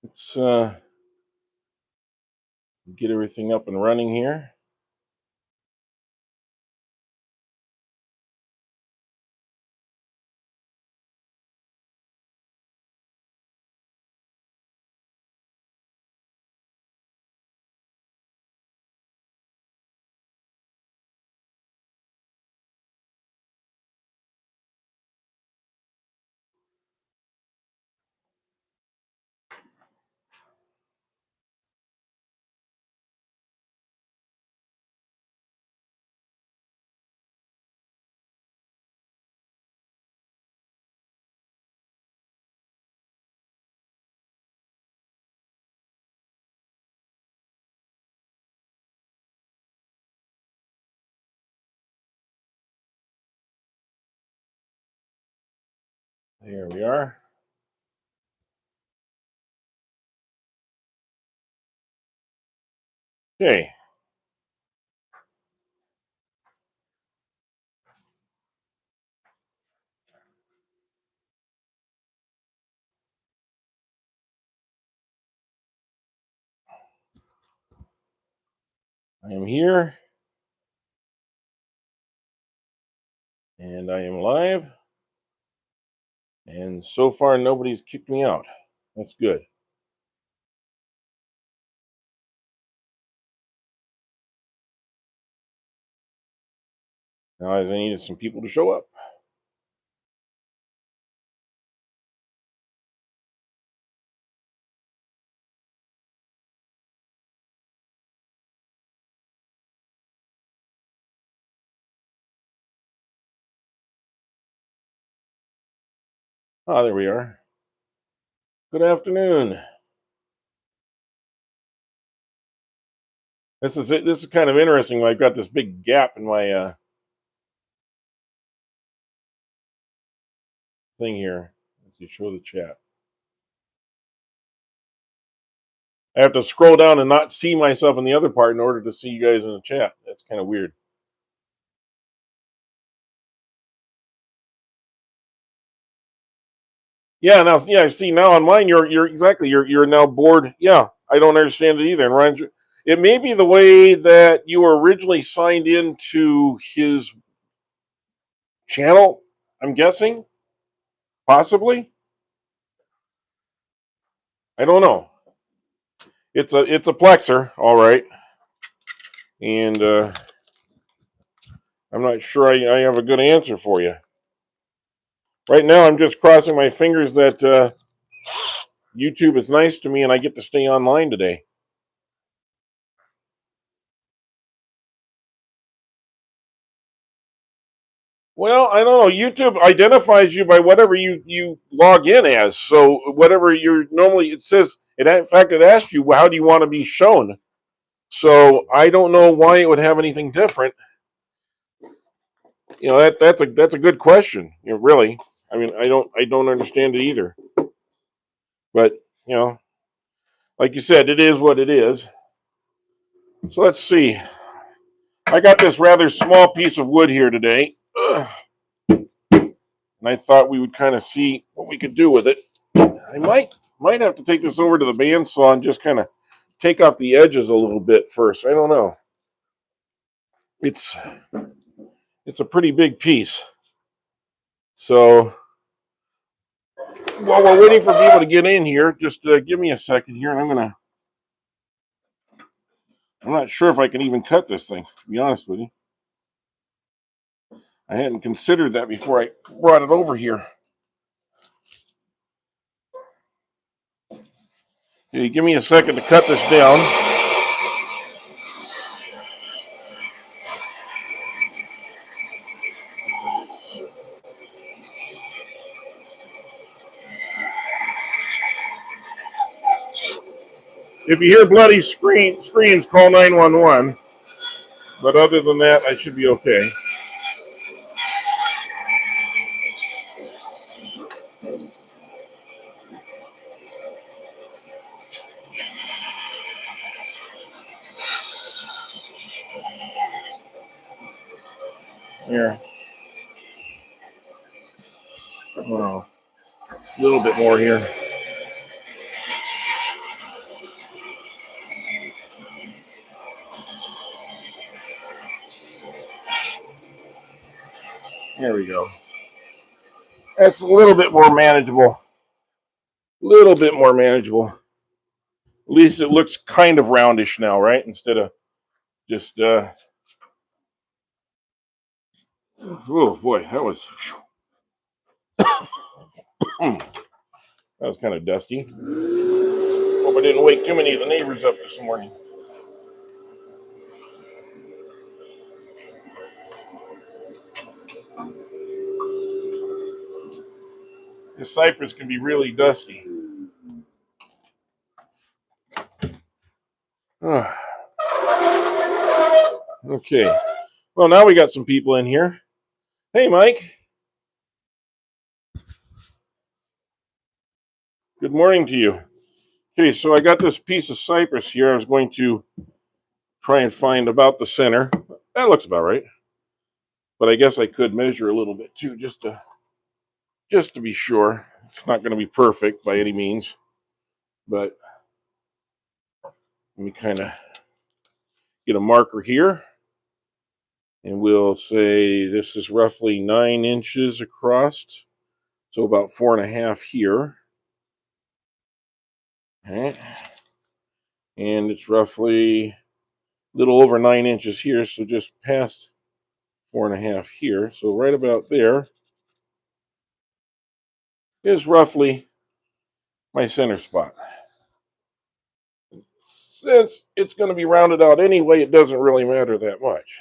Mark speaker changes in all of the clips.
Speaker 1: Let's get everything up and running here. There we are. Okay. I am here. And I am live. And so far, nobody's kicked me out. That's good. Now, as I needed some people to show up. Ah, there we are. Good afternoon. This is it. This is kind of interesting. I've got this big gap in my thing here. Let's see, show the chat. I have to scroll down and not see myself in the other part in order to see you guys in the chat. That's kind of weird. Yeah, now I see now on mine you're exactly you're now bored. Yeah, I don't understand it either. And Ryan's, it may be the way that you were originally signed into his channel. I'm guessing, possibly. I don't know. It's a plexer, all right, and I'm not sure I have a good answer for you. Right now, I'm just crossing my fingers that YouTube is nice to me and I get to stay online today. Well, I don't know. YouTube identifies you by whatever you log in as. So whatever you're normally, it says it. In fact, it asks you, well, how do you want to be shown? So I don't know why it would have anything different. You know, that's a good question. You know, really. I mean, I don't understand it either. But you know, like you said, it is what it is. So let's see. I got this rather small piece of wood here today. Ugh. And I thought we would kind of see what we could do with it. I might have to take this over to the bandsaw and just kind of take off the edges a little bit first. I don't know. It's it's a pretty big piece. So while we're waiting for people to get in here, just give me a second here, and I'm not sure if I can even cut this thing. To be honest with you, I hadn't considered that before I brought it over here. Okay, give me a second to cut this down. If you hear bloody screams, call 911. But other than that, I should be okay. Here. Oh, a little bit more here. There we go. That's a little bit more manageable. Little bit more manageable. At least it looks kind of roundish now, right? Instead of just oh boy, that was kind of dusty. Hope I didn't wake too many of the neighbors up this morning. The cypress can be really dusty. Okay. Well, now we got some people in here. Hey, Mike. Good morning to you. Okay, so I got this piece of cypress here. I was going to try and find about the center. That looks about right. But I guess I could measure a little bit too, just to be sure. It's not going to be perfect by any means, but let me kind of get a marker here, and we'll say this is roughly 9 inches across, so about 4.5 here. All right, and it's roughly a little over 9 inches here, so just past 4.5 here. So right about there is roughly my center spot. Since it's going to be rounded out anyway, it doesn't really matter that much.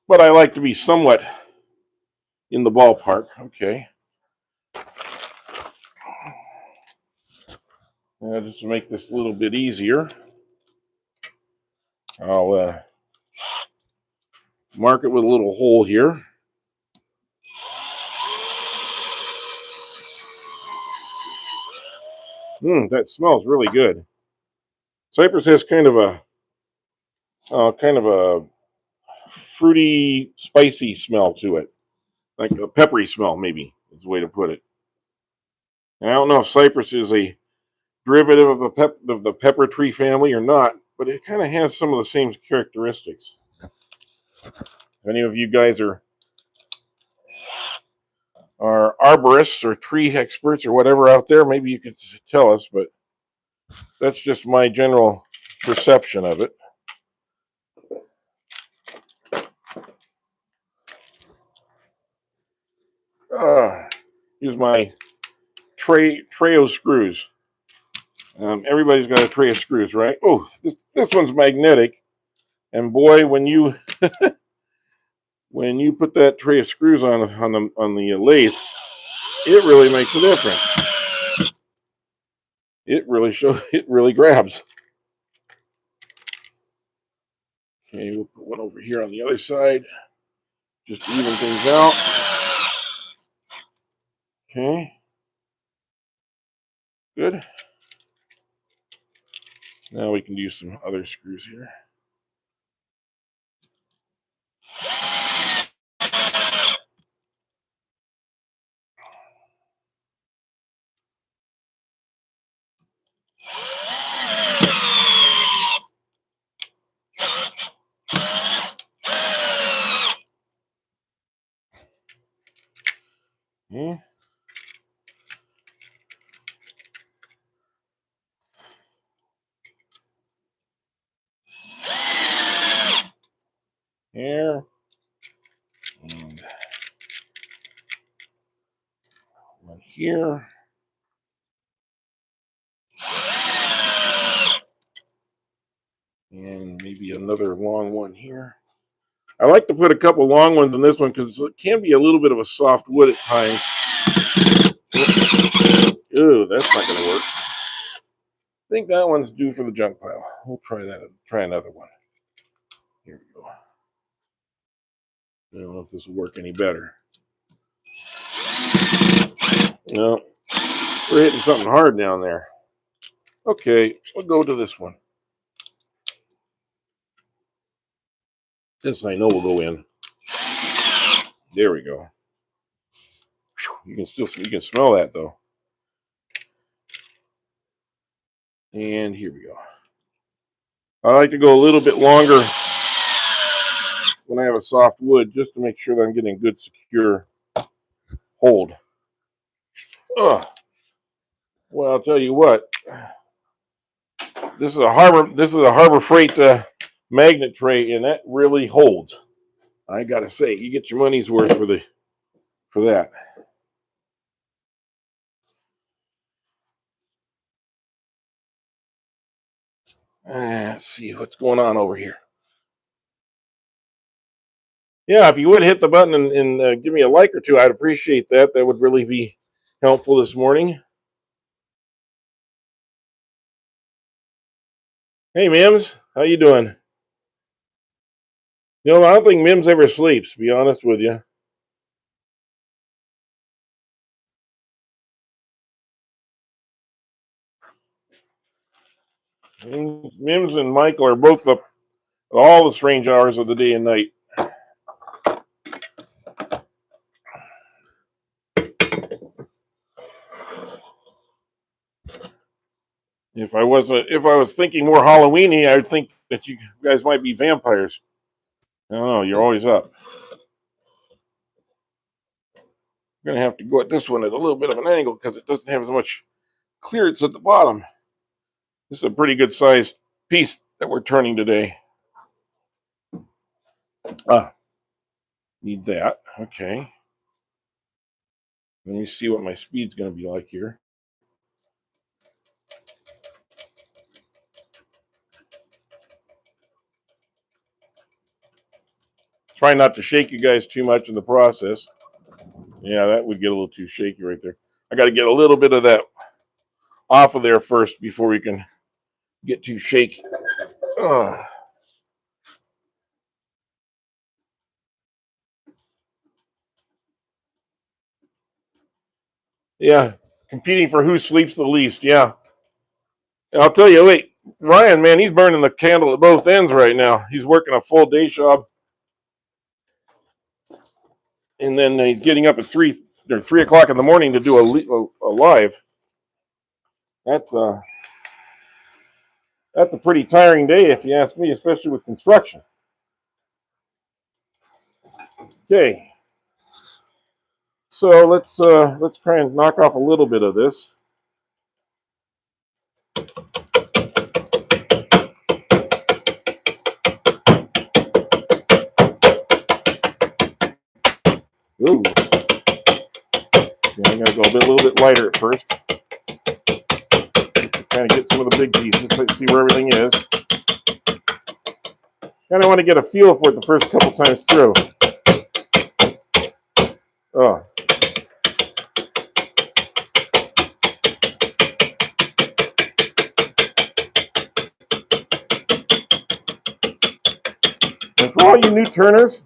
Speaker 1: But I like to be somewhat in the ballpark. Okay. Just to make this a little bit easier, I'll mark it with a little hole here. That smells really good. Cypress has kind of a fruity, spicy smell to it, like a peppery smell, maybe is the way to put it. And I don't know if cypress is a derivative of the pepper tree family or not, but it kind of has some of the same characteristics. If any of you guys are arborists or tree experts or whatever out there, maybe you could tell us, but that's just my general perception of it. Use my tray of screws. Everybody's got a tray of screws, right? Oh, this one's magnetic, and boy, when you put that tray of screws on the lathe, it really makes a difference. It really grabs. Okay, we'll put one over here on the other side, just to even things out. Okay, good. Now we can use some other screws here. Okay. Here, and one here. And maybe another long one here. I like to put a couple long ones in this one because it can be a little bit of a soft wood at times. Ooh, that's not going to work. I think that one's due for the junk pile. We'll try that. Try another one. Here we go. I don't know if this will work any better. No, we're hitting something hard down there. Okay, we'll go to this one. This I know will go in. There we go. You can smell that though. And here we go. I like to go a little bit longer when I have a soft wood, just to make sure that I'm getting good secure hold. Ugh. Well, I'll tell you what. This is a Harbor Freight magnet tray, and that really holds. I gotta say, you get your money's worth for that. Let's see what's going on over here. Yeah, if you would hit the button and give me a like or two, I'd appreciate that. That would really be helpful this morning. Hey, Mims, how you doing? You know, I don't think Mims ever sleeps, to be honest with you. Mims and Michael are both up at all the strange hours of the day and night. If I was thinking more Halloweeny, I'd think that you guys might be vampires. I don't know. You're always up. I'm gonna have to go at this one at a little bit of an angle because it doesn't have as much clearance at the bottom. This is a pretty good sized piece that we're turning today. Need that. Okay. Let me see what my speed's going to be like here. Try not to shake you guys too much in the process. Yeah, that would get a little too shaky right there. I got to get a little bit of that off of there first before we can get too shaky. Yeah, competing for who sleeps the least. Yeah. And I'll tell you, wait, Ryan, man, he's burning the candle at both ends right now. He's working a full day job. And then he's getting up at 3 o'clock in the morning to do a live. That's a pretty tiring day, if you ask me, especially with construction. Okay, so let's try and knock off a little bit of this. Ooh, yeah, I'm gonna go a little bit lighter at first. Kind of get some of the big pieces, let's see where everything is. Kind of want to get a feel for it the first couple times through. Oh. And for all you new turners,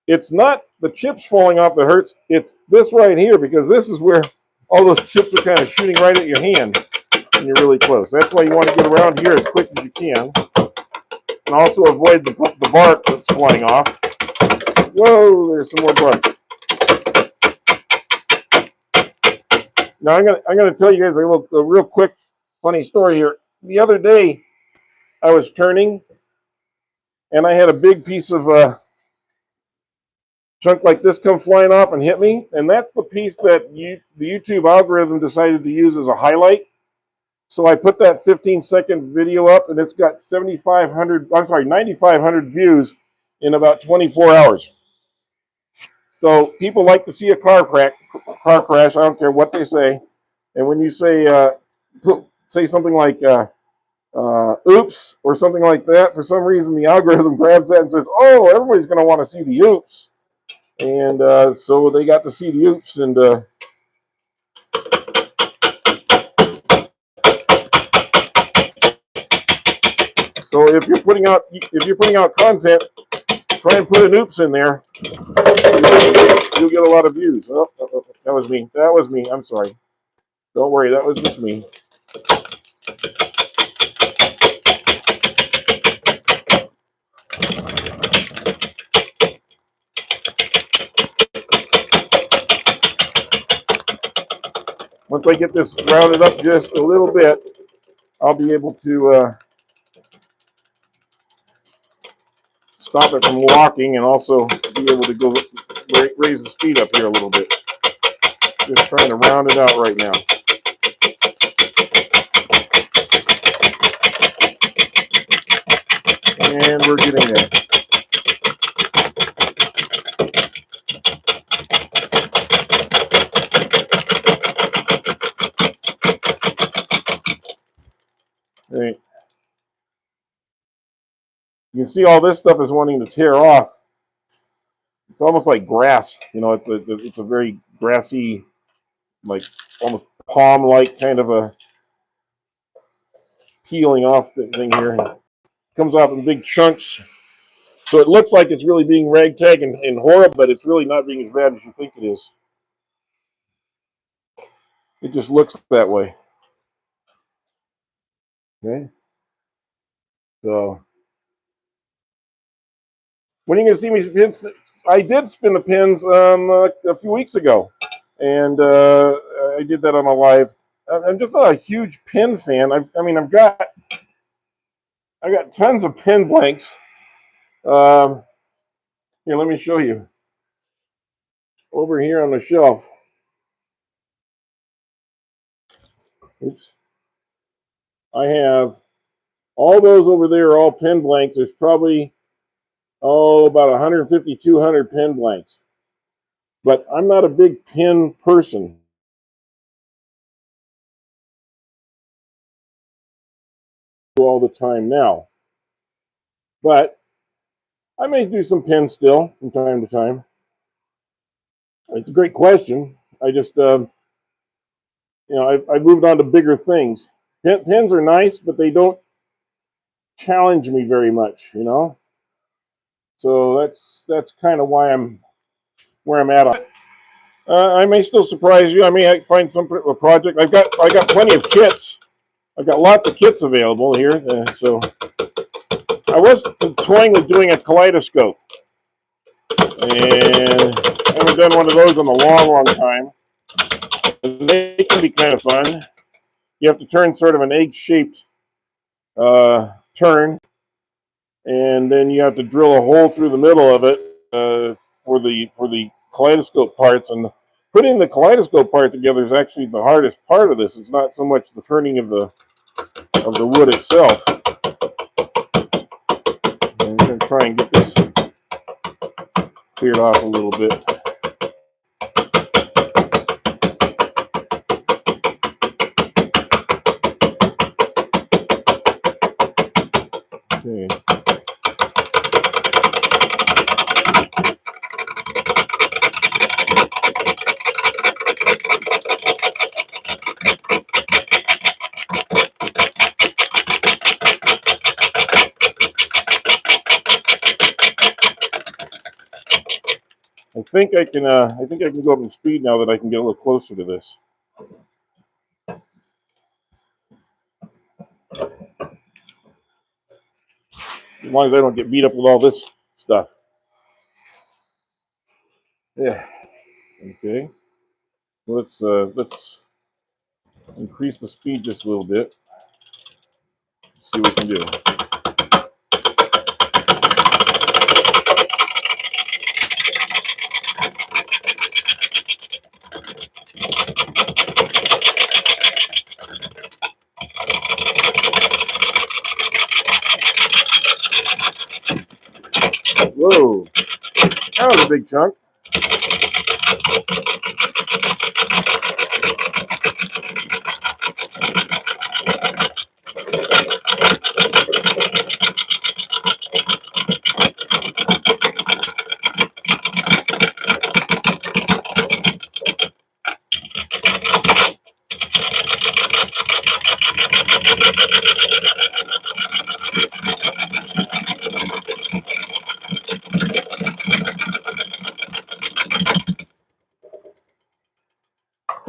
Speaker 1: it's not the chips falling off that hurts, it's this right here, because this is where all those chips are kind of shooting right at your hand when you're really close. That's why you want to get around here as quick as you can. And also avoid the bark that's flying off. Whoa, there's some more bark. Now I'm gonna tell you guys a real quick funny story here. The other day, I was turning, and I had a big piece of chunk like this come flying off and hit me, and that's the piece that the YouTube algorithm decided to use as a highlight. So I put that 15-second video up, and it's got 9,500 views in about 24 hours. So people like to see a car crash. I don't care what they say. And when you say something like oops or something like that, for some reason the algorithm grabs that and says, oh, everybody's going to want to see the oops. And so they got to see the oops. And so if you're putting out content, try and put an oops in there. You'll get a lot of views. Oh, that was me. That was me. I'm sorry. Don't worry. That was just me. Once I get this rounded up just a little bit, I'll be able to stop it from locking and also be able to go raise the speed up here a little bit. Just trying to round it out right now. And we're getting there. Right. You can see all this stuff is wanting to tear off. It's almost like grass. You know, it's a very grassy, like almost palm-like kind of a peeling off thing here. It comes off in big chunks. So it looks like it's really being ragtag and horrible, but it's really not being as bad as you think it is. It just looks that way. Okay. So when are you going to see me pins? I did spin the pins a few weeks ago, and I did that on a live. I'm just not a huge pin fan. I mean, I've got tons of pin blanks. Here, let me show you. Over here on the shelf. Oops. I have all those over there are all pin blanks. There's probably, about 150, 200 pin blanks. But I'm not a big pin person all the time now. But I may do some pins still from time to time. It's a great question. I just, I've moved on to bigger things. Pins are nice, but they don't challenge me very much, you know. So that's kind of why I'm where I'm at. I may still surprise you. I may find some a project. I got plenty of kits. I've got lots of kits available here. So I was toying with doing a kaleidoscope, and I haven't done one of those in a long time. They can be kind of fun. You have to turn sort of an egg-shaped turn, and then you have to drill a hole through the middle of it for the kaleidoscope parts. And putting the kaleidoscope part together is actually the hardest part of this. It's not so much the turning of the wood itself. I'm going to try and get this cleared off a little bit. Okay. I think I can. I think I can go up in speed now that I can get a little closer to this. As long as I don't get beat up with all this stuff. Yeah. Okay. Let's increase the speed just a little bit. See what we can do. Whoa. That was a big chunk.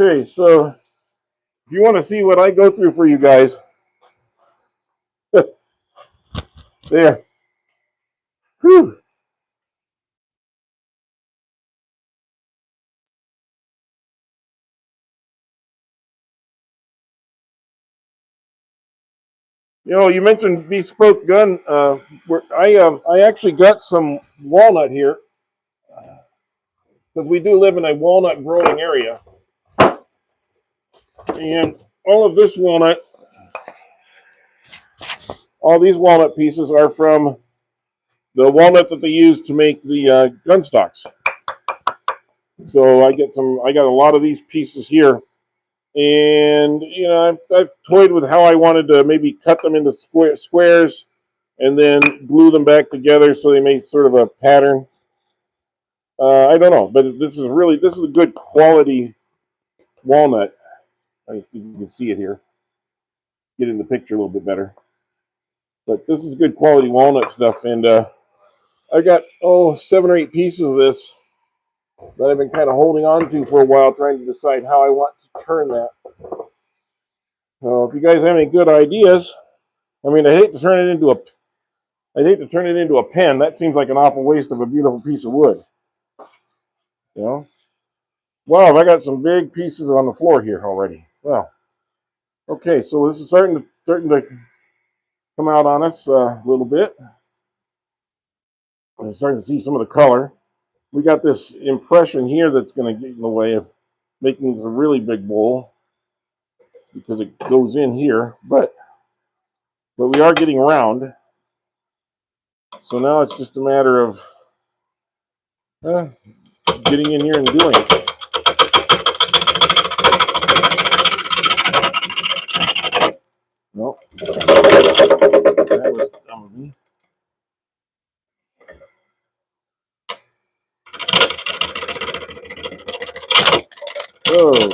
Speaker 1: Okay, so if you want to see what I go through for you guys, there. Whew. You mentioned bespoke gun. I actually got some walnut here because we do live in a walnut growing area, and all of this walnut, all these walnut pieces are from the walnut that they use to make the gun stocks. So I got a lot of these pieces here, and I've toyed with how I wanted to maybe cut them into squares and then glue them back together so they make sort of a pattern. I don't know, but this is a good quality walnut. I think you can see it here. Get in the picture a little bit better. But this is good quality walnut stuff, and I got 7 or 8 pieces of this that I've been kind of holding on to for a while, trying to decide how I want to turn that. So if you guys have any good ideas, I mean, I'd hate to turn it into a pen. That seems like an awful waste of a beautiful piece of wood. You know. Wow, I got some big pieces on the floor here already. Well, okay, so this is starting to come out on us a little bit. I'm starting to see some of the color. We got this impression here that's going to get in the way of making this a really big bowl because it goes in here, but we are getting round. So now it's just a matter of getting in here and doing it. No, that was dumb of me. Oh.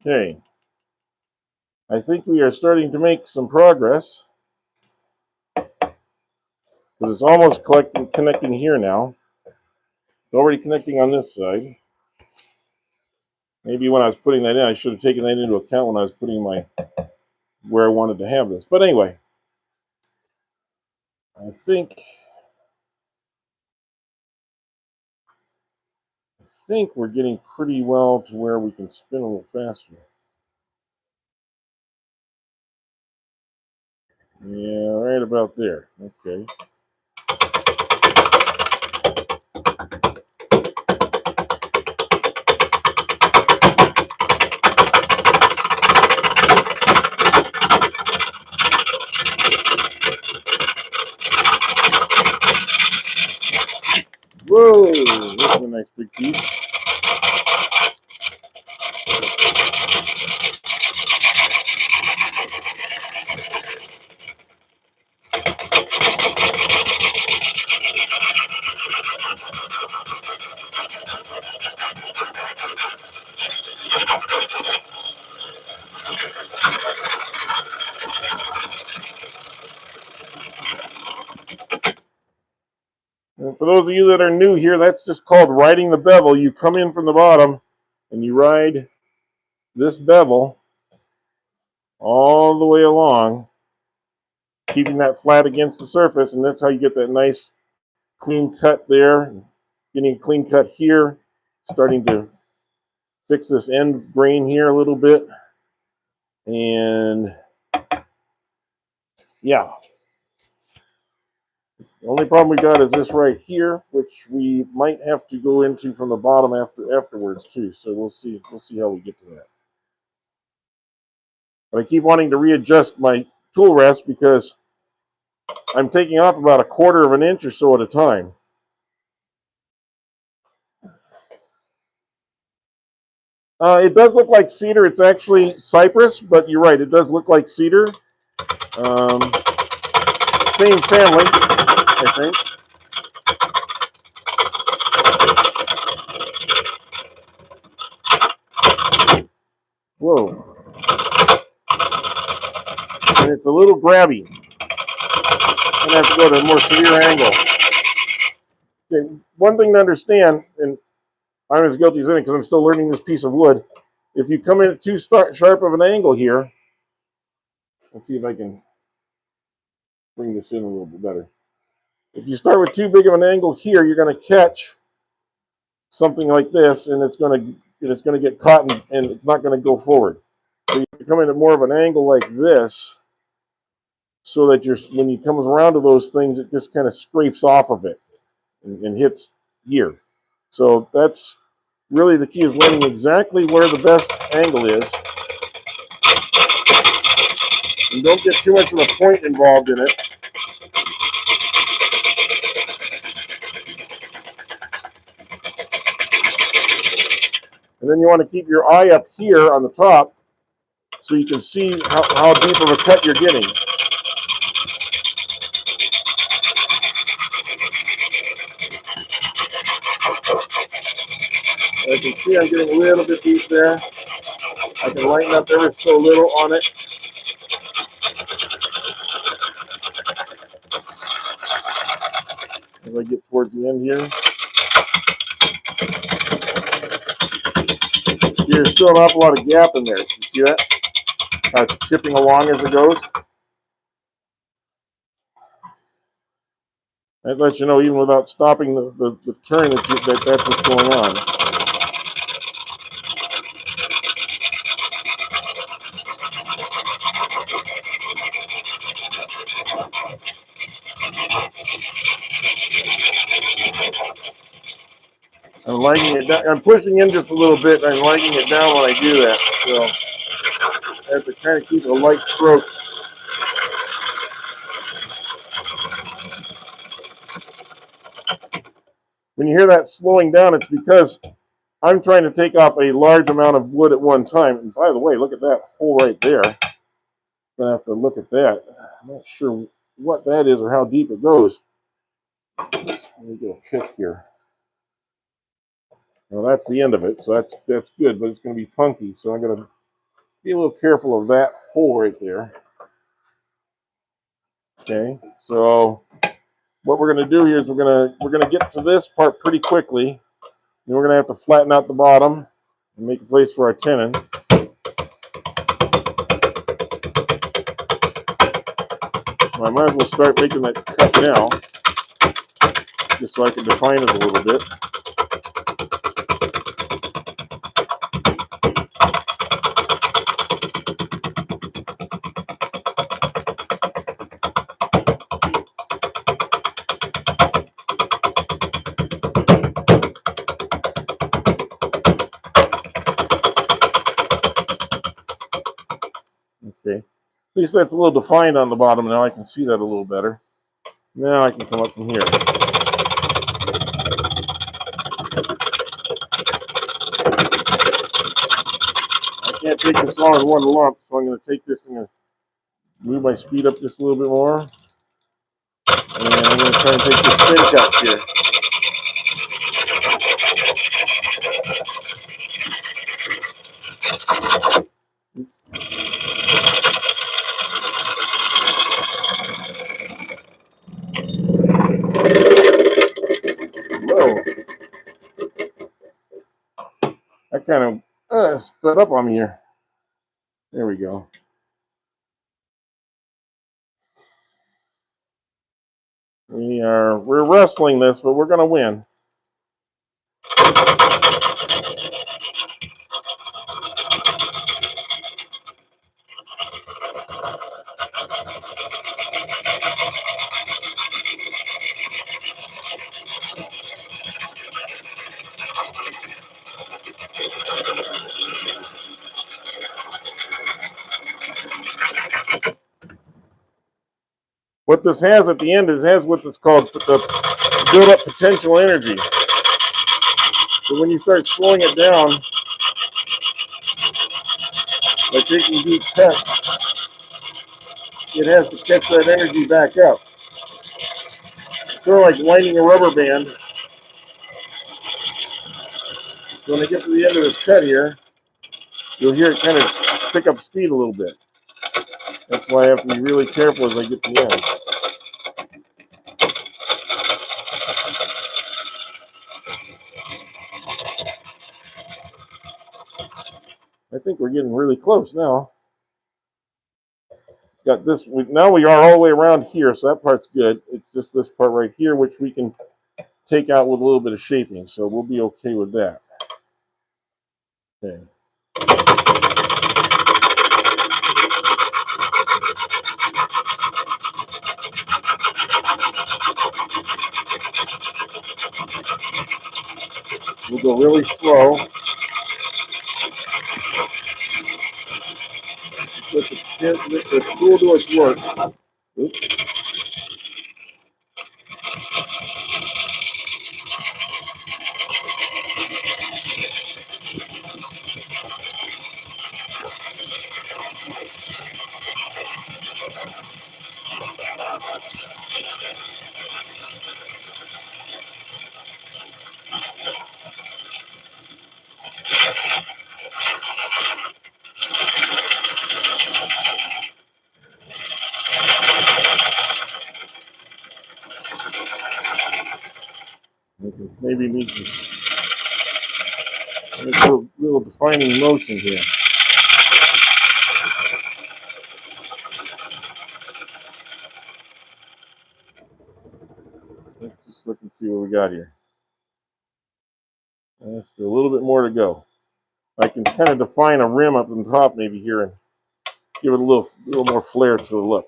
Speaker 1: Okay, I think we are starting to make some progress because it's almost connecting here now. It's already connecting on this side. Maybe when I was putting that in, I should have taken that into account when I was putting where I wanted to have this. But anyway, I think we're getting pretty well to where we can spin a little faster. Yeah, right about there. Okay. Whoa, this is a nice big piece. And for those of you that are new here, that's just called riding the bevel. You come in from the bottom and you ride this bevel all the way along, keeping that flat against the surface, and that's how you get that nice clean cut there. Getting a clean cut here, starting to fix this end grain here a little bit. And yeah, the only problem we got is this right here, which we might have to go into from the bottom afterwards too. So we'll see how we get to that. But I keep wanting to readjust my tool rest because I'm taking off about 1/4 of an inch or so at a time. It does look like cedar. It's actually cypress, but you're right. It does look like cedar. Same family, I think. Whoa. And it's a little grabby. I'm going to have to go to a more severe angle. Okay, one thing to understand, and I'm as guilty as any because I'm still learning this piece of wood. If you come in at too sharp of an angle here, let's see if I can bring this in a little bit better. If you start with too big of an angle here, you're going to catch something like this, and it's going to get caught, and it's not going to go forward. So you come in at more of an angle like this, so that when you come around to those things, it just kind of scrapes off of it and hits here. So that's really the key, is learning exactly where the best angle is. You don't get too much of a point involved in it. And then you want to keep your eye up here on the top so you can see how deep of a cut you're getting. As you can see, I'm getting a little bit deep there. I can lighten up ever so little on it. As I get towards the end here. There's still an awful lot of gap in there. You see that? How it's chipping along as it goes. That lets you know, even without stopping the turn, that's what's going on. I'm lightening it down. I'm pushing in just a little bit, and I'm lightening it down when I do that. So I have to kind of keep a light stroke. When you hear that slowing down, it's because I'm trying to take off a large amount of wood at one time. And by the way, look at that hole right there. I'm going to have to look at that. I'm not sure what that is or how deep it goes. Let me get a pick here. Well, that's the end of it, so that's good, but it's going to be punky, so I'm going to be a little careful of that hole right there. Okay, so what we're going to do here is we're going to get to this part pretty quickly. Then we're going to have to flatten out the bottom and make a place for our tenon. So I might as well start making that cut now, just so I can define it a little bit. Okay, at least that's a little defined on the bottom now. I can see that a little better. Now I can come up from here. I can't take this all in one lump, so I'm going to take this and move my speed up just a little bit more. And I'm going to try and take this thin cut here. Whoa. That kind of sped up on me here. There we go. We're wrestling this, but we're going to win. What this has at the end is has what's called the build-up potential energy. So when you start slowing it down, by taking deep cuts, it has to catch that energy back up. Sort of like lining a rubber band. So when I get to the end of this cut here, you'll hear it kind of pick up speed a little bit. That's why I have to be really careful as I get to the end. I think we're getting really close now. Got this. Now we are all the way around here, so that part's good. It's just this part right here, which we can take out with a little bit of shaping, so we'll be okay with that. Okay. We'll go really slow. Let the tool do its work. Oops. Maybe need to make a little defining motion here. Let's just look and see what we got here. There's a little bit more to go. I can kind of define a rim up on top maybe here and give it a little more flair to the look.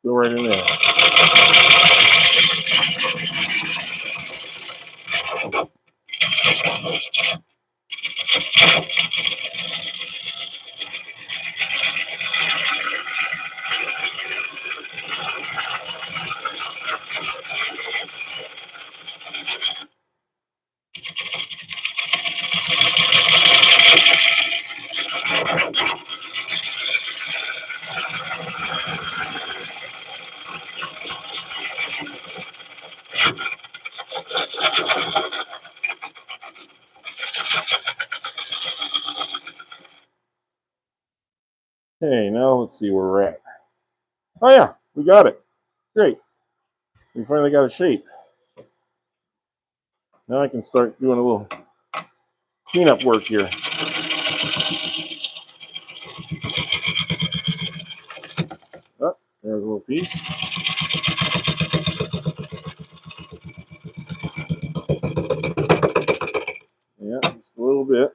Speaker 1: Go right in there. Okay, now let's see where we're at. Oh yeah, we got it. Great. We finally got a shape. Now I can start doing a little cleanup work here. Oh, there's a little piece. Yeah, just a little bit.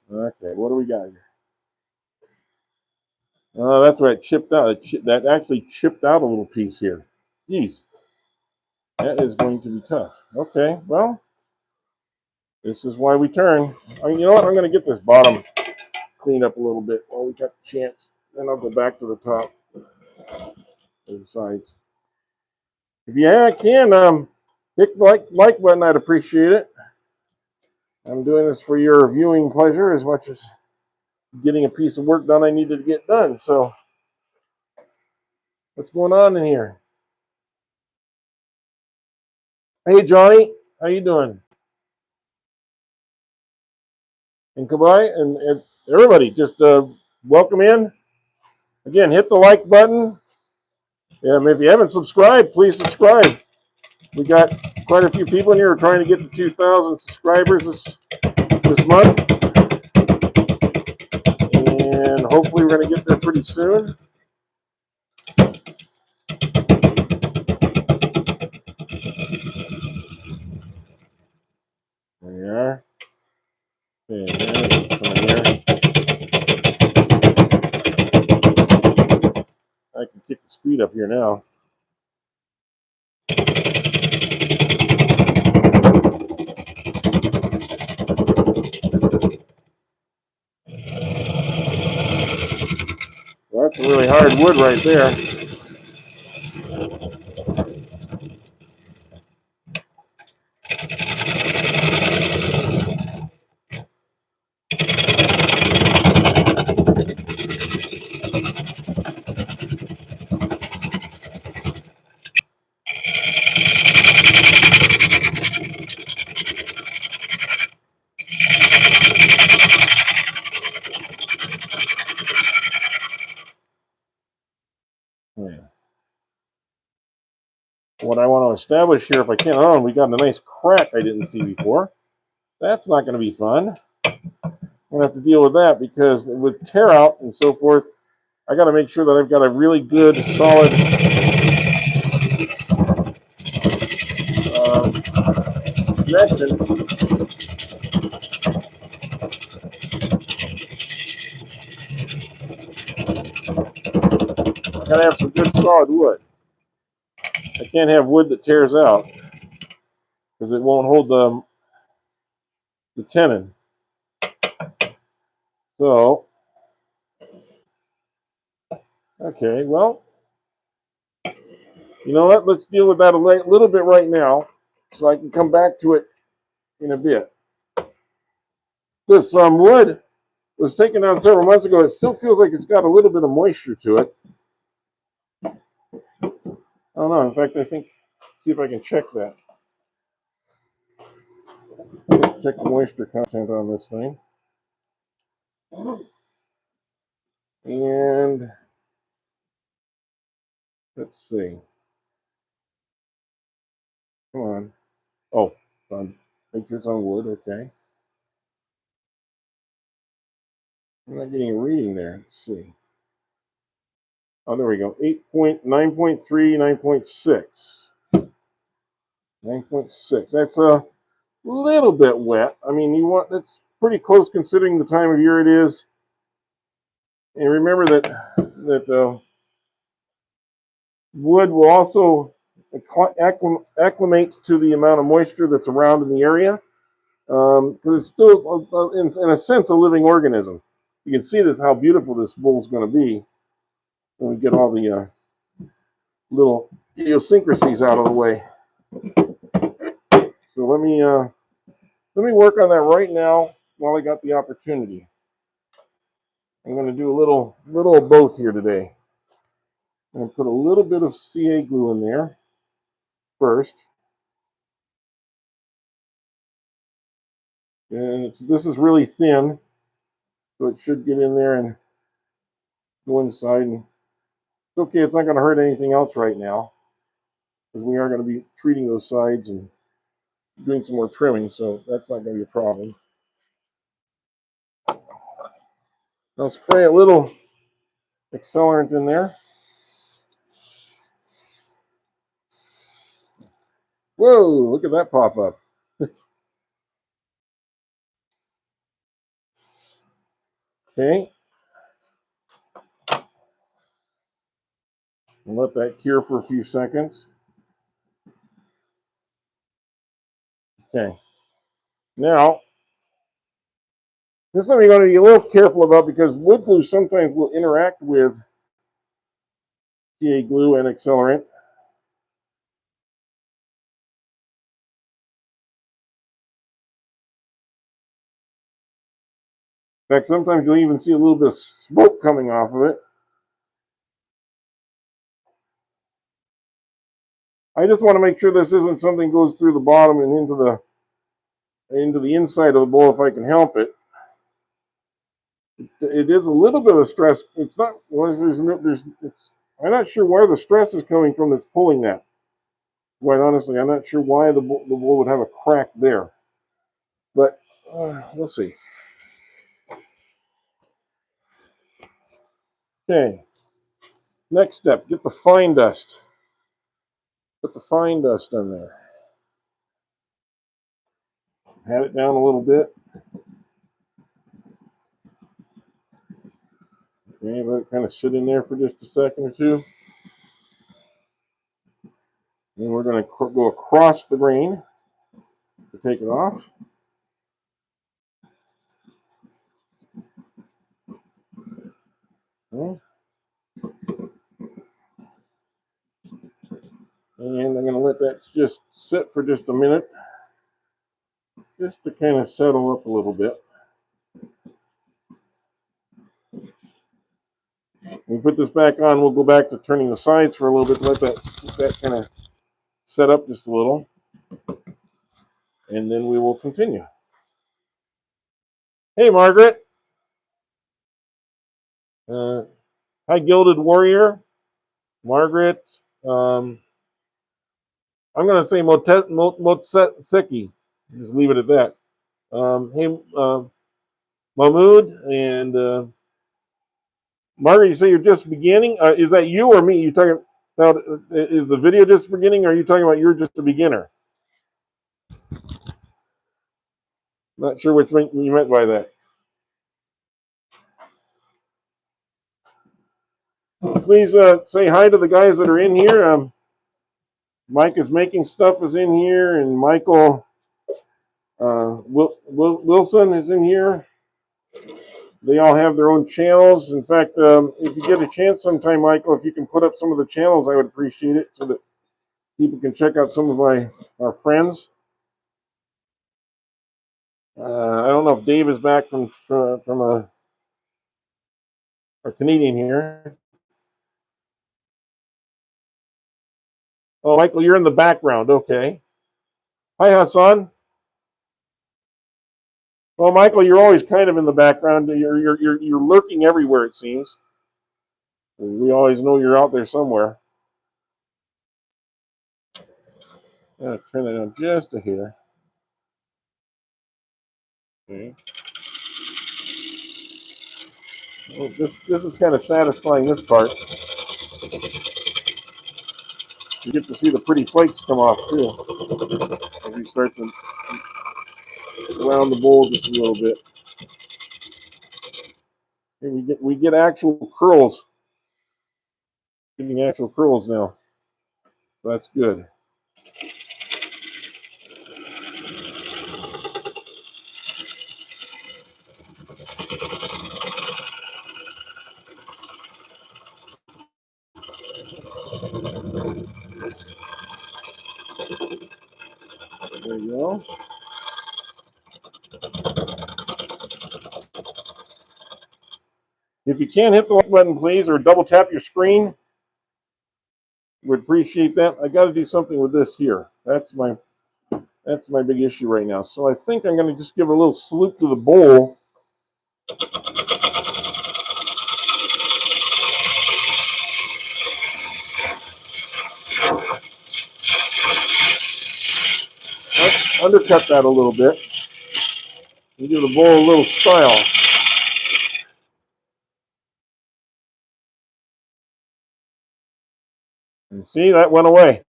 Speaker 1: Okay, what do we got here? Oh, that's right, chipped out. That actually chipped out a little piece here. Jeez, that is going to be tough. Okay, well, this is why we turn. I mean, you know what? I'm going to get this bottom cleaned up a little bit while we got the chance. Then I'll go back to the top, to the sides. If you can, hit the like button. I'd appreciate it. I'm doing this for your viewing pleasure as much as getting a piece of work done I needed to get done. So, what's going on in here? Hey, Johnny, how you doing? and come by and everybody just welcome in. Again, hit the like button. If you haven't subscribed, please subscribe. We got quite a few people in here who are trying to get to 2,000 subscribers this month. And hopefully we're going to get there pretty soon. There we are. Okay, come in here. I can kick the speed up here now. Well, that's a really hard wood right there. Yeah. What I want to establish here, if I can, oh, we got a nice crack I didn't see before. That's not going to be fun. I'm going to have to deal with that because with tear out and so forth, I got to make sure that I've got a really good, solid connection. I got to have some good, solid wood. I can't have wood that tears out because it won't hold the tenon. So, okay, well, you know what? Let's deal with that a little bit right now so I can come back to it in a bit. This wood was taken down several months ago. It still feels like it's got a little bit of moisture to it. I don't know. In fact, I think, see if I can check that. Check the moisture content on this thing. And let's see. Come on. Oh, it's on. I think it's on wood. Okay. I'm not getting a reading there. Let's see. Oh, there we go. 9.3, 9.6. 9.6. That's a little bit wet. I mean, that's pretty close considering the time of year it is. And remember that wood will also acclimate to the amount of moisture that's around in the area. Because it's still, in a sense, a living organism. You can see how beautiful this bowl is going to be when we get all the little idiosyncrasies out of the way. So let me work on that right now while I got the opportunity. I'm going to do a little of both here today. I'm going to put a little bit of CA glue in there first. And this is really thin, so it should get in there and go inside. And it's okay, it's not going to hurt anything else right now, because we are going to be treating those sides and doing some more trimming, so that's not going to be a problem. I'll spray a little accelerant in there. Whoa, look at that pop up. Okay. And let that cure for a few seconds. Okay. Now, this is something you're going to be a little careful about because wood glue sometimes will interact with CA glue and accelerant. In fact, sometimes you'll even see a little bit of smoke coming off of it. I just want to make sure this isn't something that goes through the bottom and into the inside of the bowl if I can help it. It is a little bit of stress. It's not. Well, I'm not sure where the stress is coming from that's pulling that. Quite honestly, I'm not sure why the bull would have a crack there. But we'll see. Okay. Next step: get the fine dust. Put the fine dust on there. Pat it down a little bit. Okay, let it kind of sit in there for just a second or two. And we're going to go across the grain to take it off. Okay. And I'm going to let that just sit for just a minute, just to kind of settle up a little bit. When we put this back on, we'll go back to turning the sides for a little bit, let that kind of set up just a little, and then we will continue. Hey, Margaret. Hi, Gilded Warrior. Margaret. I'm going to say Motseki. Just leave it at that. Hey, Mahmood and Margaret, you say you're just beginning. Is that you or me? You talking about? Is the video just beginning, or are you talking about you're just a beginner? Not sure which you meant by that. Please say hi to the guys that are in here. Mike is making stuff is in here, and Michael Wilson is in here. They all have their own channels. In fact, if you get a chance sometime, Michael, if you can put up some of the channels, I would appreciate it so that people can check out some of our friends. I don't know if Dave is back from our Canadian here. Oh, Michael, you're in the background. Okay. Hi, Hassan. Well, Michael, you're always kind of in the background. You're lurking everywhere, it seems. We always know you're out there somewhere. I'm gonna turn it on just a hair. Okay. Well, this is kind of satisfying. This part, you get to see the pretty flakes come off too as you start to round the bowl just a little bit. And we get actual curls. Getting actual curls now. So that's good. There you go. If you can, hit the like button, please, or double tap your screen. Would appreciate that. I got to do something with this here. That's my big issue right now. So I think I'm going to just give a little salute to the bowl. Undercut that a little bit. And give the bowl a little style. And see, that went away.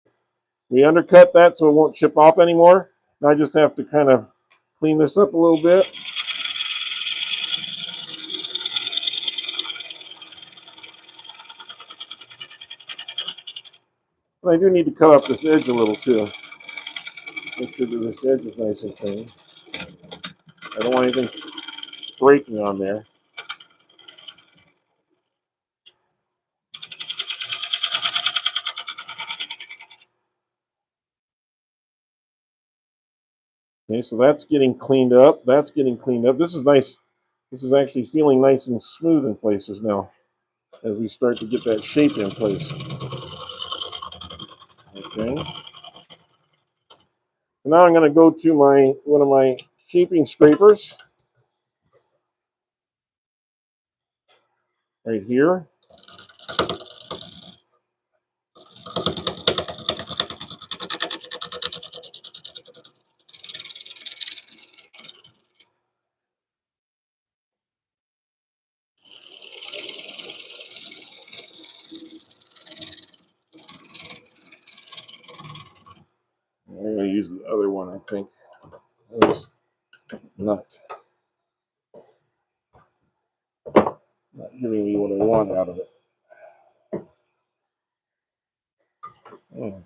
Speaker 1: We undercut that so it won't chip off anymore. Now I just have to kind of clean this up a little bit. But I do need to cut off this edge a little too. Make sure that this edge is nice and clean. I don't want anything breaking on there. Okay, so that's getting cleaned up. That's getting cleaned up. This is nice. This is actually feeling nice and smooth in places now as we start to get that shape in place. Okay. So now I'm going to go to one of my shaping scrapers. right here. I'm going to use the other one, I think. Not giving me what I want out of it. Oh.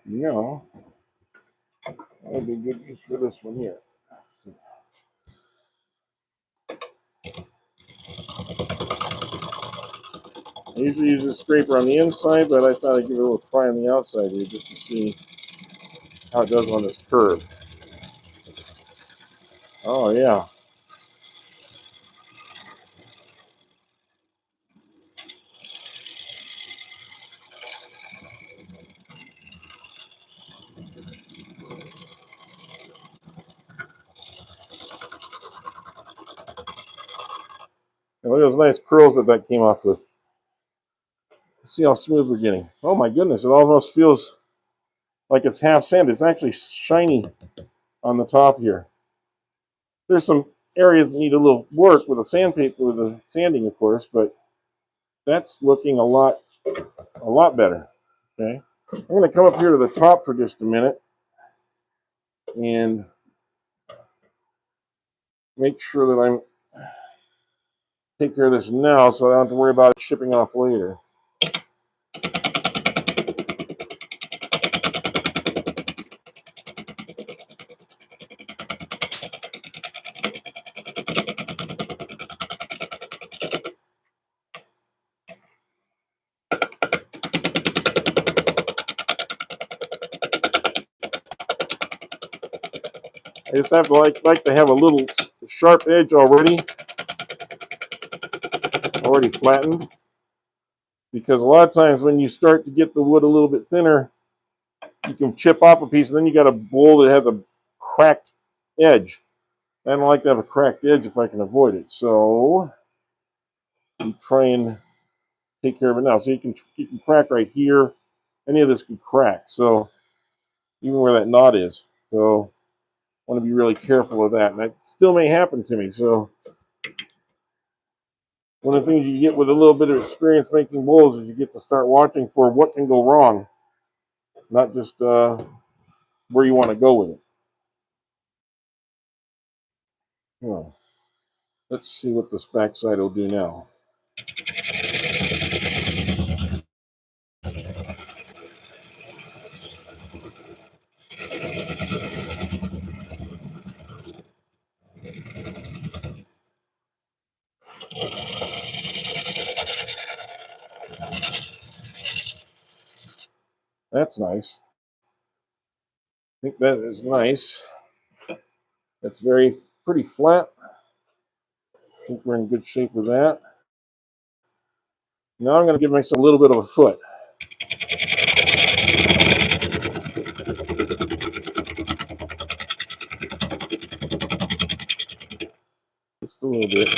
Speaker 1: No, that would be good use for this one here. I usually use a scraper on the inside, but I thought I'd give it a little try on the outside here just to see how it does on this curve. Oh, yeah. And look at those nice curls that came off with. See how smooth we're getting. Oh my goodness, it almost feels like it's half sand. It's actually shiny on the top here. There's some areas that need a little work with the sandpaper, with the sanding, of course, but that's looking a lot better. Okay, I'm going to come up here to the top for just a minute and make sure that I'm take care of this now, so I don't have to worry about it shipping off later. I just have to like to have a little sharp edge already flattened, because a lot of times when you start to get the wood a little bit thinner, you can chip off a piece, and then you got a bowl that has a cracked edge. I don't like to have a cracked edge if I can avoid it, so you try and take care of it now. So you can crack right here. Any of this can crack, so even where that knot is. So I want to be really careful of that, and that still may happen to me. So one of the things you get with a little bit of experience making bowls is you get to start watching for what can go wrong, not just where you want to go with it. Well, let's see what this backside will do now. That's nice. I think that is nice. That's pretty flat. I think we're in good shape with that. Now I'm going to give myself a little bit of a foot. Just a little bit.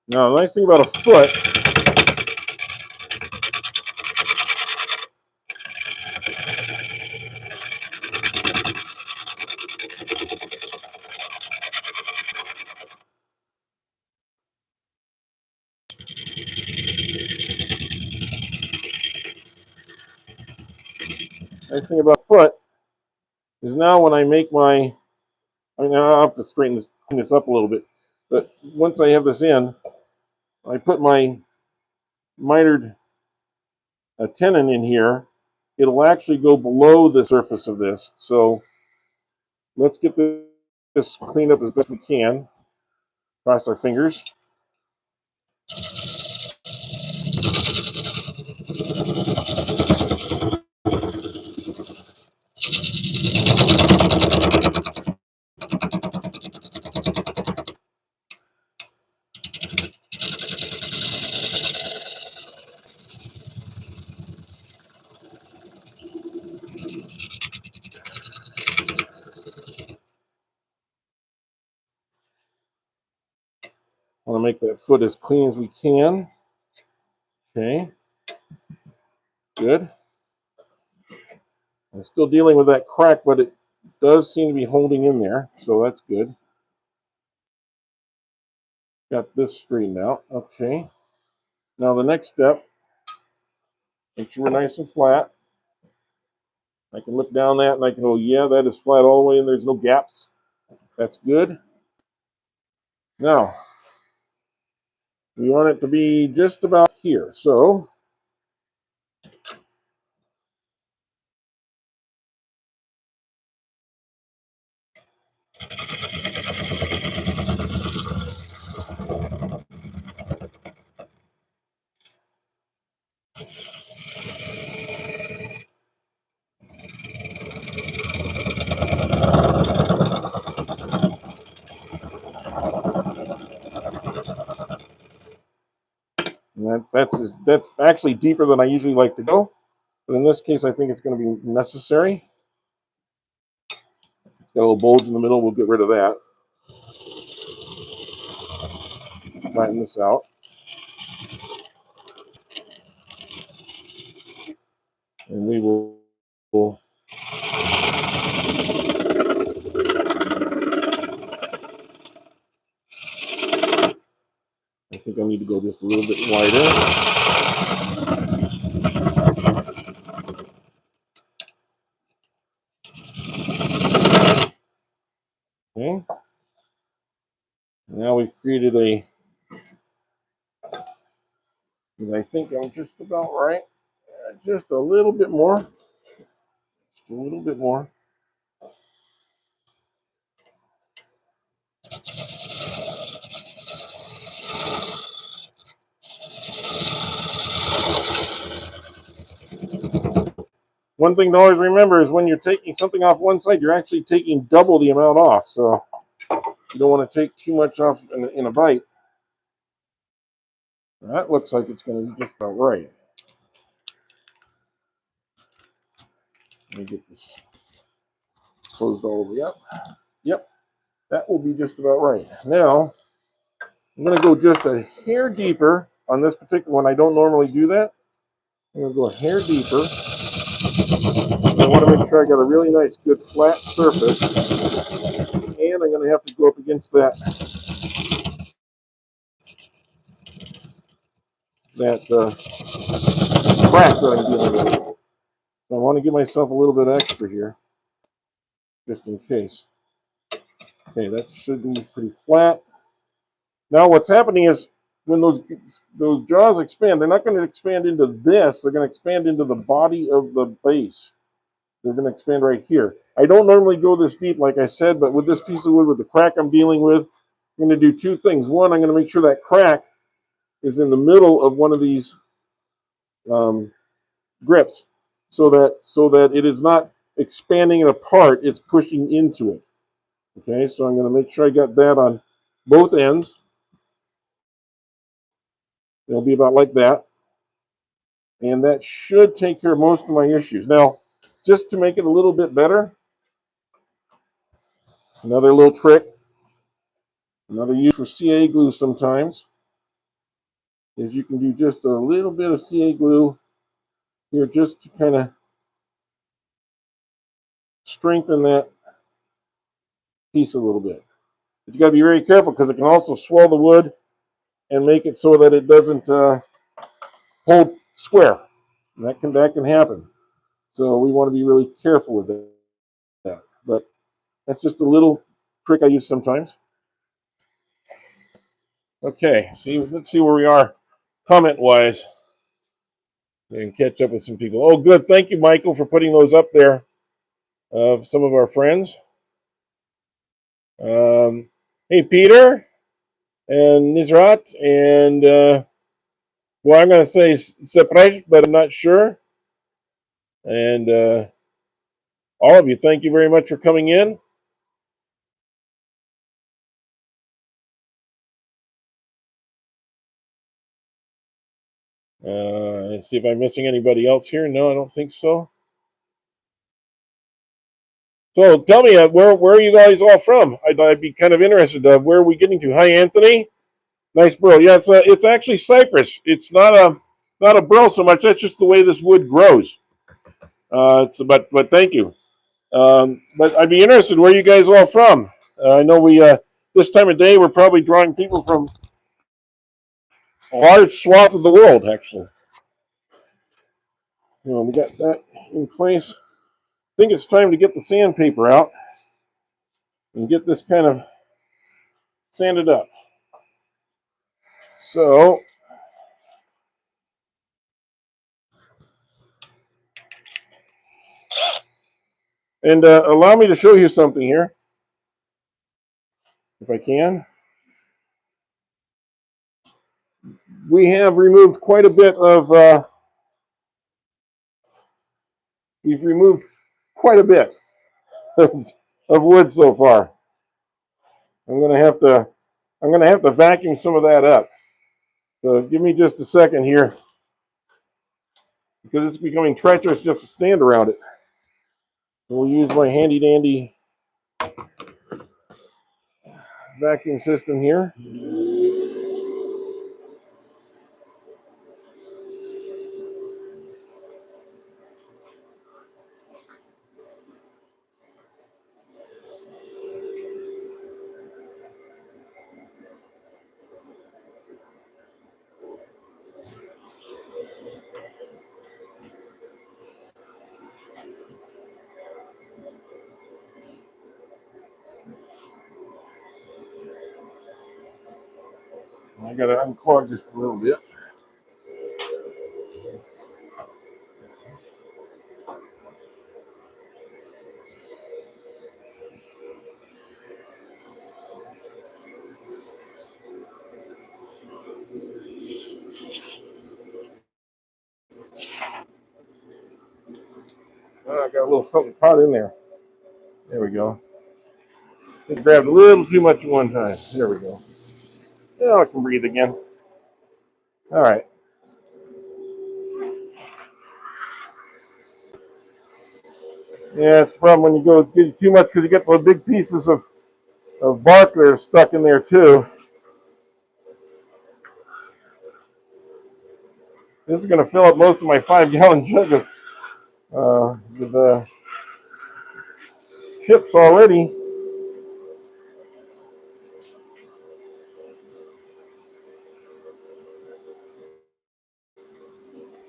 Speaker 1: Now, the nice thing about a foot, is now when I make I'll have to clean this up a little bit, but once I have this in, I put my mitered tenon in here. It'll actually go below the surface of this. So let's get this cleaned up as best we can. Cross our fingers. make that foot as clean as we can. Okay, good. I'm still dealing with that crack, but it does seem to be holding in there, so that's good. Got this straightened out. Okay. Now the next step, make sure we're nice and flat. I can look down that and I can go, yeah, that is flat all the way and there's no gaps. That's good. Now, we want it to be just about here. So, that's actually deeper than I usually like to go. But in this case, I think it's going to be necessary. Got a little bulge in the middle. We'll get rid of that. Flatten this out. And we will I think I need to go just a little bit wider. Okay. Now we've created I think I'm just about right. Just a little bit more. Just a little bit more. One thing to always remember is when you're taking something off one side, you're actually taking double the amount off. So you don't want to take too much off in a bite. That looks like it's going to be just about right. Let me get this closed all the way up. Yep, that will be just about right. Now, I'm going to go just a hair deeper on this particular one. I don't normally do that. I'm going to go a hair deeper. I want to make sure I got a really nice, good flat surface. And I'm going to have to go up against that crack that I'm dealing with. So I want to give myself a little bit extra here, just in case. Okay, that should be pretty flat. Now what's happening is when those jaws expand, they're not going to expand into this. They're going to expand into the body of the base. They're going to expand right here. I don't normally go this deep, like I said, but with this piece of wood, with the crack I'm dealing with, I'm going to do two things. One, I'm going to make sure that crack is in the middle of one of these grips, so that it is not expanding it apart, it's pushing into it. Okay, so I'm going to make sure I got that on both ends. It'll be about like that. And that should take care of most of my issues. Now, just to make it a little bit better, another little trick, another use for CA glue sometimes, is you can do just a little bit of CA glue here just to kind of strengthen that piece a little bit. But you got to be very careful because it can also swell the wood and make it so that it doesn't hold square. And that can happen. So we want to be really careful with that. But that's just a little trick I use sometimes. Okay, let's see where we are comment-wise. And catch up with some people. Oh, good. Thank you, Michael, for putting those up there of some of our friends. Hey, Peter and Nizrat and well, I'm going to say Sepresh, but I'm not sure. And all of you, thank you very much for coming in. Let's see if I'm missing anybody else here. No, I don't think so. So tell me, where are you guys all from? I'd be kind of interested. Where are we getting to? Hi, Anthony. Nice burl. Yeah, it's actually cypress. It's not a burl so much. That's just the way this wood grows. But thank you. But I'd be interested. Where are you guys all from? I know we this time of day we're probably drawing people from a large swath of the world. Actually, we got that in place. I think it's time to get the sandpaper out and get this kind of sanded up. So, and allow me to show you something here, if I can. We have removed quite a bit of. We've removed quite a bit of, of wood so far. I'm gonna have to. I'm gonna have to vacuum some of that up. So give me just a second here, because it's becoming treacherous just to stand around it. So we'll use my handy dandy vacuum system here. I gotta unclog just a little bit. Oh, I got a little something caught in there. There we go. It grabbed a little too much at one time. There we go. Now I can breathe again. All right. Yeah, it's a problem when you go get too much because you get those big pieces of bark that are stuck in there too. This is going to fill up most of my 5-gallon jug with chips already.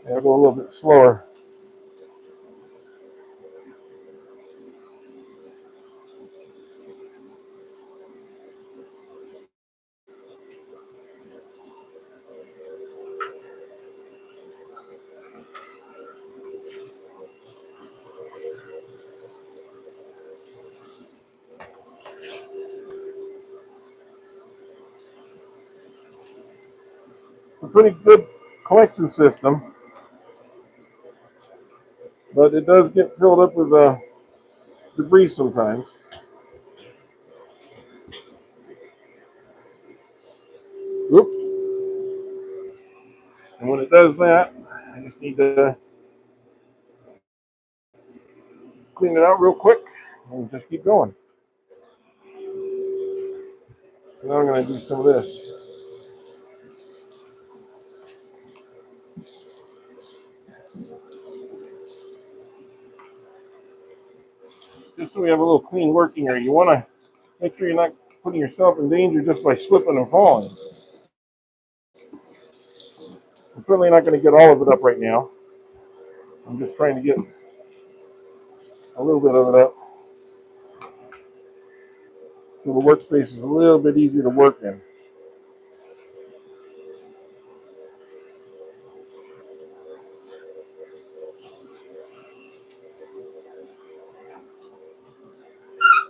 Speaker 1: I'll go a little bit slower. It's a pretty good collection system, but it does get filled up with debris sometimes. Whoop. And when it does that, I just need to clean it out real quick and just keep going. So now I'm going to do some of this. Just so we have a little clean working area. You want to make sure you're not putting yourself in danger just by slipping and falling. I'm certainly not going to get all of it up right now. I'm just trying to get a little bit of it up so the workspace is a little bit easier to work in.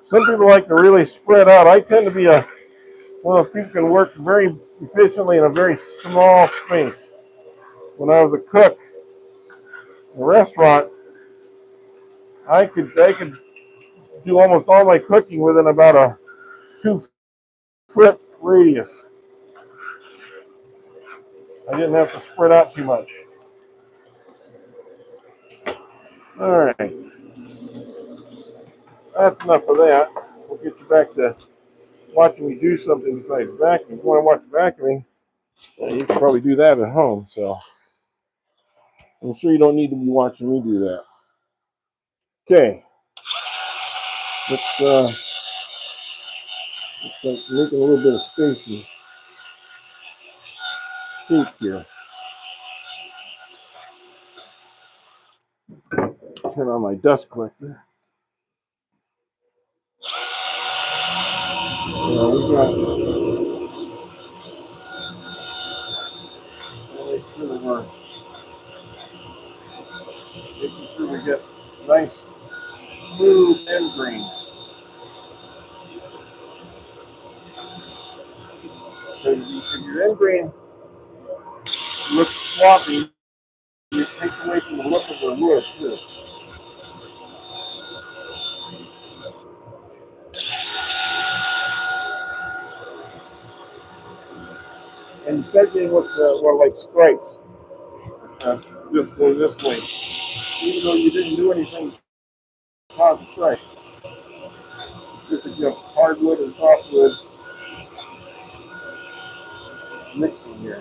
Speaker 1: Some people like to really spread out. I tend to be one of those people who can work very efficiently in a very small space. When I was a cook in a restaurant, I could do almost all my cooking within about a 2-foot radius. I didn't have to spread out too much. All right, that's enough of that. We'll get you back to watching me do something besides vacuuming. If you want to watch vacuuming, you can probably do that at home. So I'm sure you don't need to be watching me do that. Okay, let's make a little bit of space and shape here. Turn on my dust collector. We got. Make sure making sure we get nice, smooth end grain. Because if your end grain looks sloppy, it takes away from the look of the wood too. And especially with like stripes, just go this way. Even though you didn't do anything to cause the stripe, just if you have hardwood and softwood mixing here.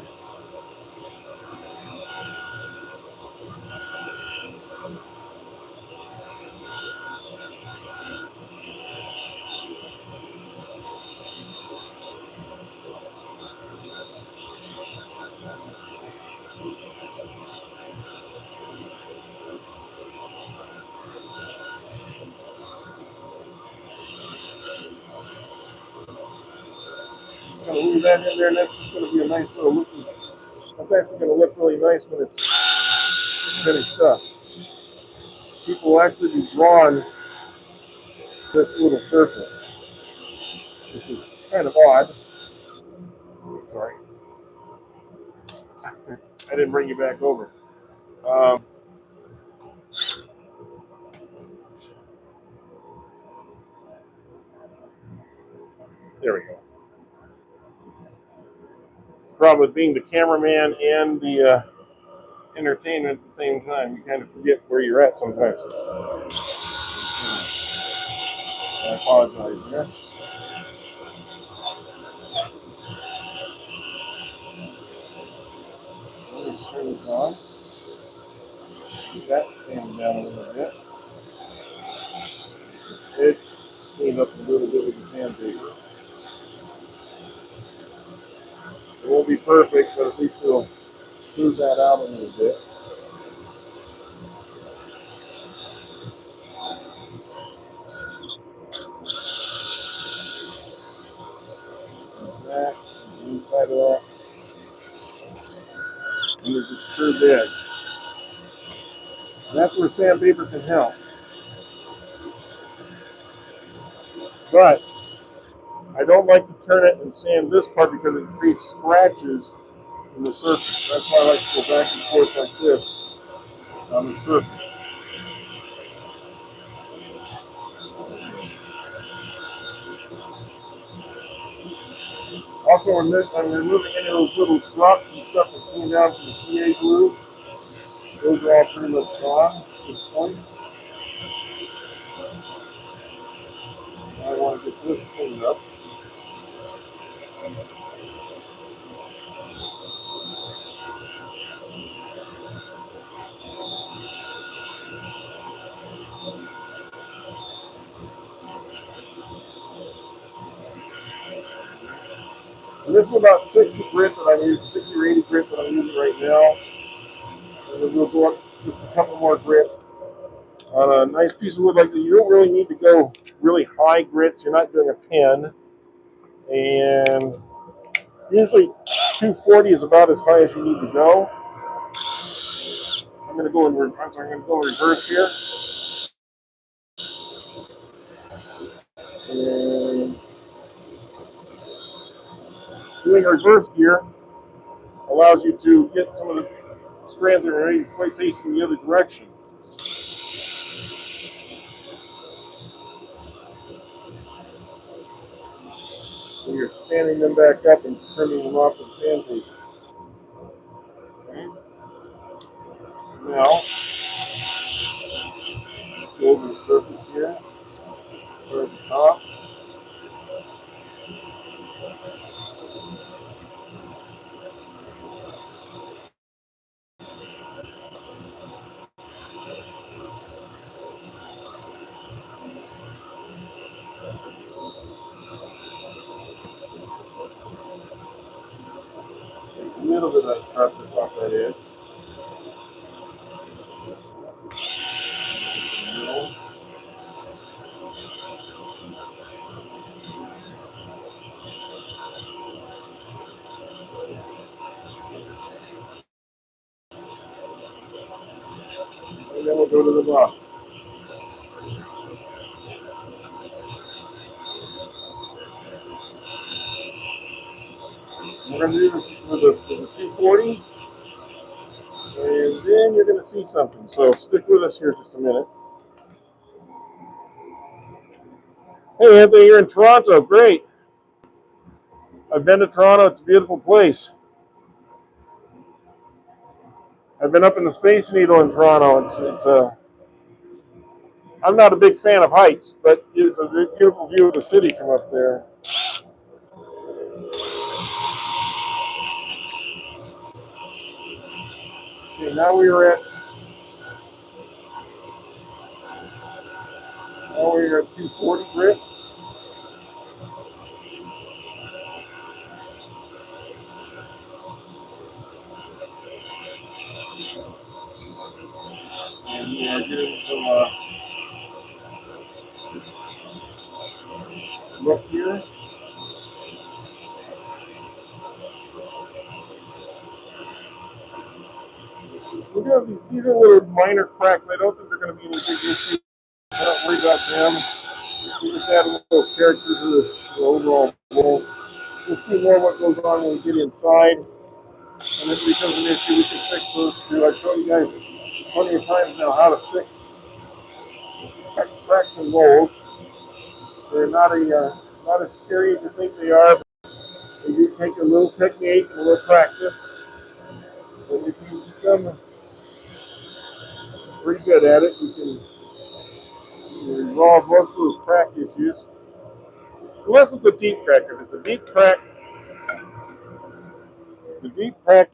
Speaker 1: I'm going to leave that in there, and that's going to be a nice little looking. That's actually going to look really nice when it's finished up. People will actually be drawn to this little surface, which is kind of odd. Sorry, I didn't bring you back over. Um, there we go. Problem with being the cameraman and the entertainer at the same time, you kind of forget where you're at sometimes. I apologize there. Let me turn this on. Get that fan down a little bit. It cleaned up a little bit with the sandpaper. It won't be perfect, but at least it'll smooth that out a little bit. That, inside of that, and there's this curved edge. And that's where sandpaper can help. But I don't like to turn it and sand this part because it creates scratches in the surface. That's why I like to go back and forth like this on the surface. Also, on this, I'm removing any of those little slops and stuff that came down from the PA glue. Those are all pretty much gone at this point. I want to get this cleaned up. And this is about 60 grit that I'm using, 60 or 80 grit that I'm using right now. And then we'll go up just a couple more grits on a nice piece of wood like that. You don't really need to go really high grits. You're not doing a pen. And usually 240 is about as high as you need to go. I'm going to go in reverse here. And doing a reverse gear allows you to get some of the strands that are already facing the other direction. So you're standing them back up and trimming them off with sandpaper. Okay. Now, go over the surface here, start at the top. little bit of sharpness off that edge. And then we'll go to the bottom. We're going to do this with the 240, and then you're going to see something. So stick with us here just a minute. Hey, Anthony, you're in Toronto. Great. I've been to Toronto. It's a beautiful place. I've been up in the Space Needle in Toronto. I'm not a big fan of heights, but it's a beautiful view of the city from up there. Okay, now we're at 240 grit. And we are getting some look here. These are little minor cracks. I don't think they're going to be any big issue. I don't worry about them. We just add a little character to the overall bowl. We'll see more what goes on when we get inside. And if it becomes an issue, we can fix those too. I've shown you guys plenty of times now how to fix cracks and rolls. They're not as scary as you think they are. They do take a little technique and a little practice. But if you become pretty good at it, you can resolve most of those crack issues. Unless it's a deep crack. If it's a deep crack,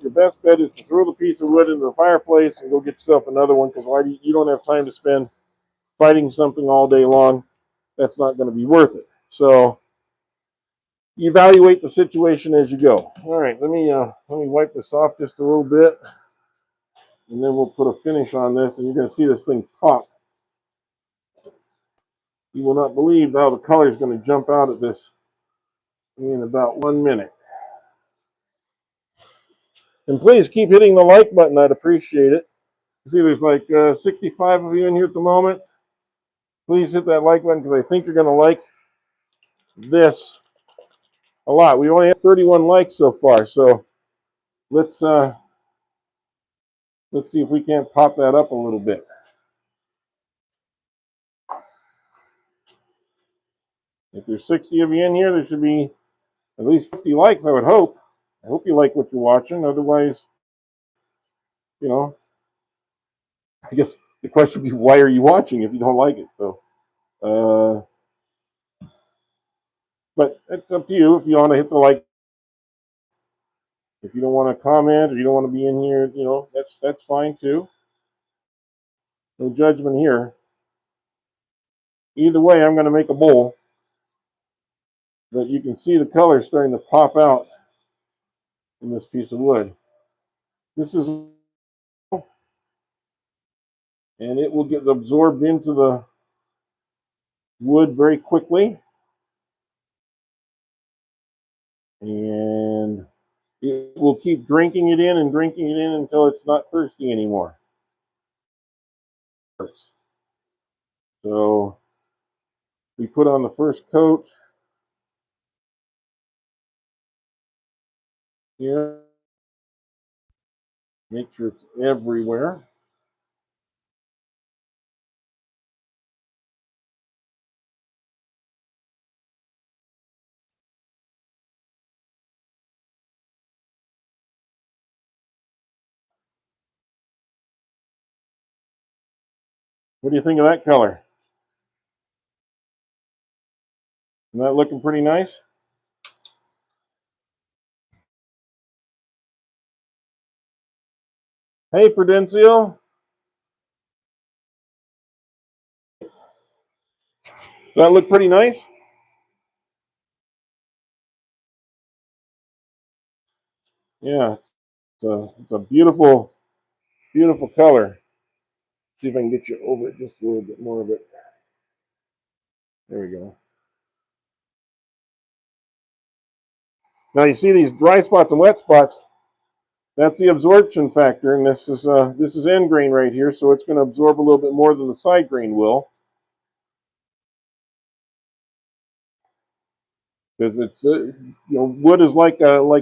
Speaker 1: your best bet is to throw the piece of wood into the fireplace and go get yourself another one, because you don't have time to spend fighting something all day long. That's not going to be worth it. So evaluate the situation as you go. All right, let me wipe this off just a little bit, and then we'll put a finish on this, and you're going to see this thing pop. You will not believe how the color is going to jump out of this in about 1 minute. And please keep hitting the like button. I'd appreciate it. See, there's like 65 of you in here at the moment. Please hit that like button, because I think you're going to like this a lot. We only have 31 likes so far, so let's see if we can't pop that up a little bit. If there's 60 of you in here, there should be at least 50 likes, I would hope. I hope you like what you're watching. Otherwise, I guess the question would be, why are you watching if you don't like it? So, but it's up to you if you want to hit the like. If you don't want to comment or you don't want to be in here, that's fine too. No judgment here. Either way, I'm going to make a bowl that you can see the color starting to pop out in this piece of wood. This is, and it will get absorbed into the wood very quickly. And it will keep drinking it in and drinking it in until it's not thirsty anymore. So we put on the first coat here. Make sure it's everywhere. What do you think of that color? Isn't that looking pretty nice? Hey, Prudencio. Does that look pretty nice? Yeah. It's a beautiful, beautiful color. See if I can get you over it just a little bit more of it. There we go. Now you see these dry spots and wet spots. That's the absorption factor, and this is end grain right here, so it's going to absorb a little bit more than the side grain will, because it's wood is like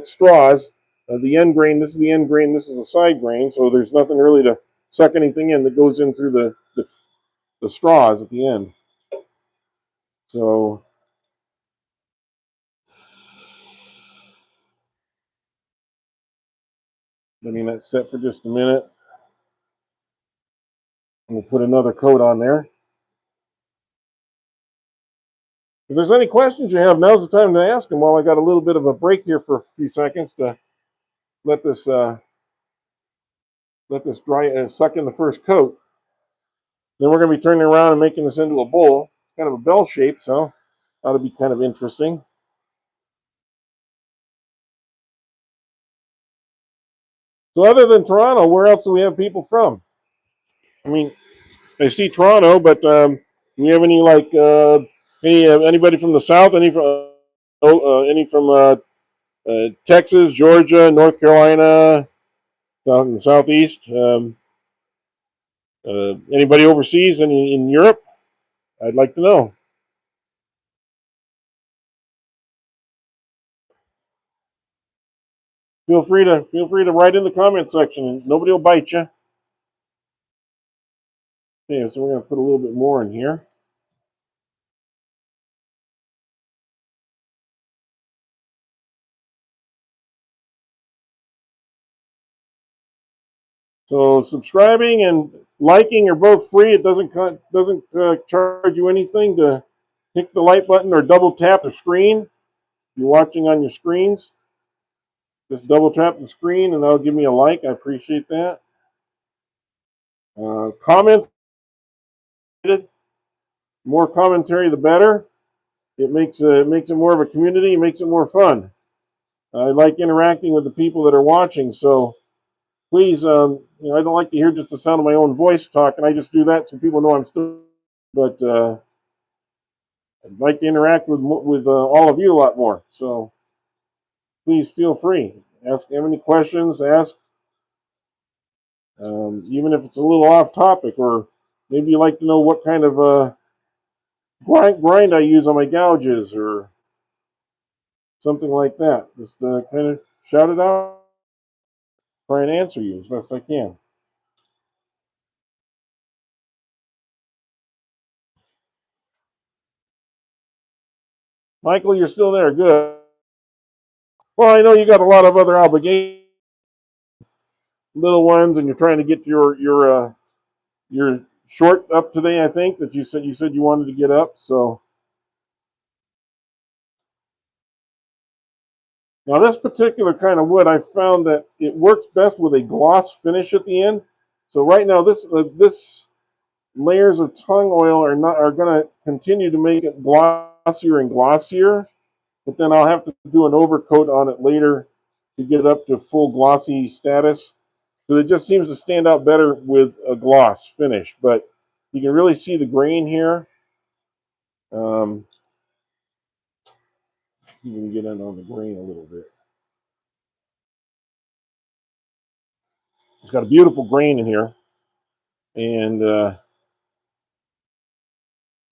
Speaker 1: straws. The end grain, this is the end grain, this is the side grain, so there's nothing really to suck anything in that goes in through the straws at the end. So I mean that's set for just a minute. And we'll put another coat on there. If there's any questions you have, now's the time to ask them while I got a little bit of a break here for a few seconds to let this dry suck in the first coat. Then we're going to be turning around and making this into a bowl, kind of a bell shape, so that'll be kind of interesting. So other than Toronto, where else do we have people from? I mean, I see Toronto, but do we have any anybody from the South? Any from Texas, Georgia, North Carolina, out in the Southeast? Anybody overseas in Europe? I'd like to know. Feel free to write in the comment section. Nobody will bite you. Okay, so we're going to put a little bit more in here. So subscribing and liking are both free. It doesn't charge you anything to hit the like button or double tap the screen. If you're watching on your screens, just double tap the screen and that'll give me a like. I appreciate that. Comment. More commentary, the better. It makes it more of a community. It makes it more fun. I like interacting with the people that are watching. So please, I don't like to hear just the sound of my own voice talking. I just do that so people know I'm still. But I'd like to interact with all of you a lot more. So please feel free. Have any questions. Ask, even if it's a little off topic, or maybe you like to know what kind of grind I use on my gouges, or something like that. Just kind of shout it out. Try and answer you as best I can. Michael, you're still there. Good. Well, I know you got a lot of other obligations, little ones, and you're trying to get your short up today. I think that you said you wanted to get up. So now this particular kind of wood, I found that it works best with a gloss finish at the end. So right now, this layers of tung oil are going to continue to make it glossier and glossier. But then I'll have to do an overcoat on it later to get it up to full glossy status. So it just seems to stand out better with a gloss finish. But you can really see the grain here. You can get in on the grain a little bit. It's got a beautiful grain in here. And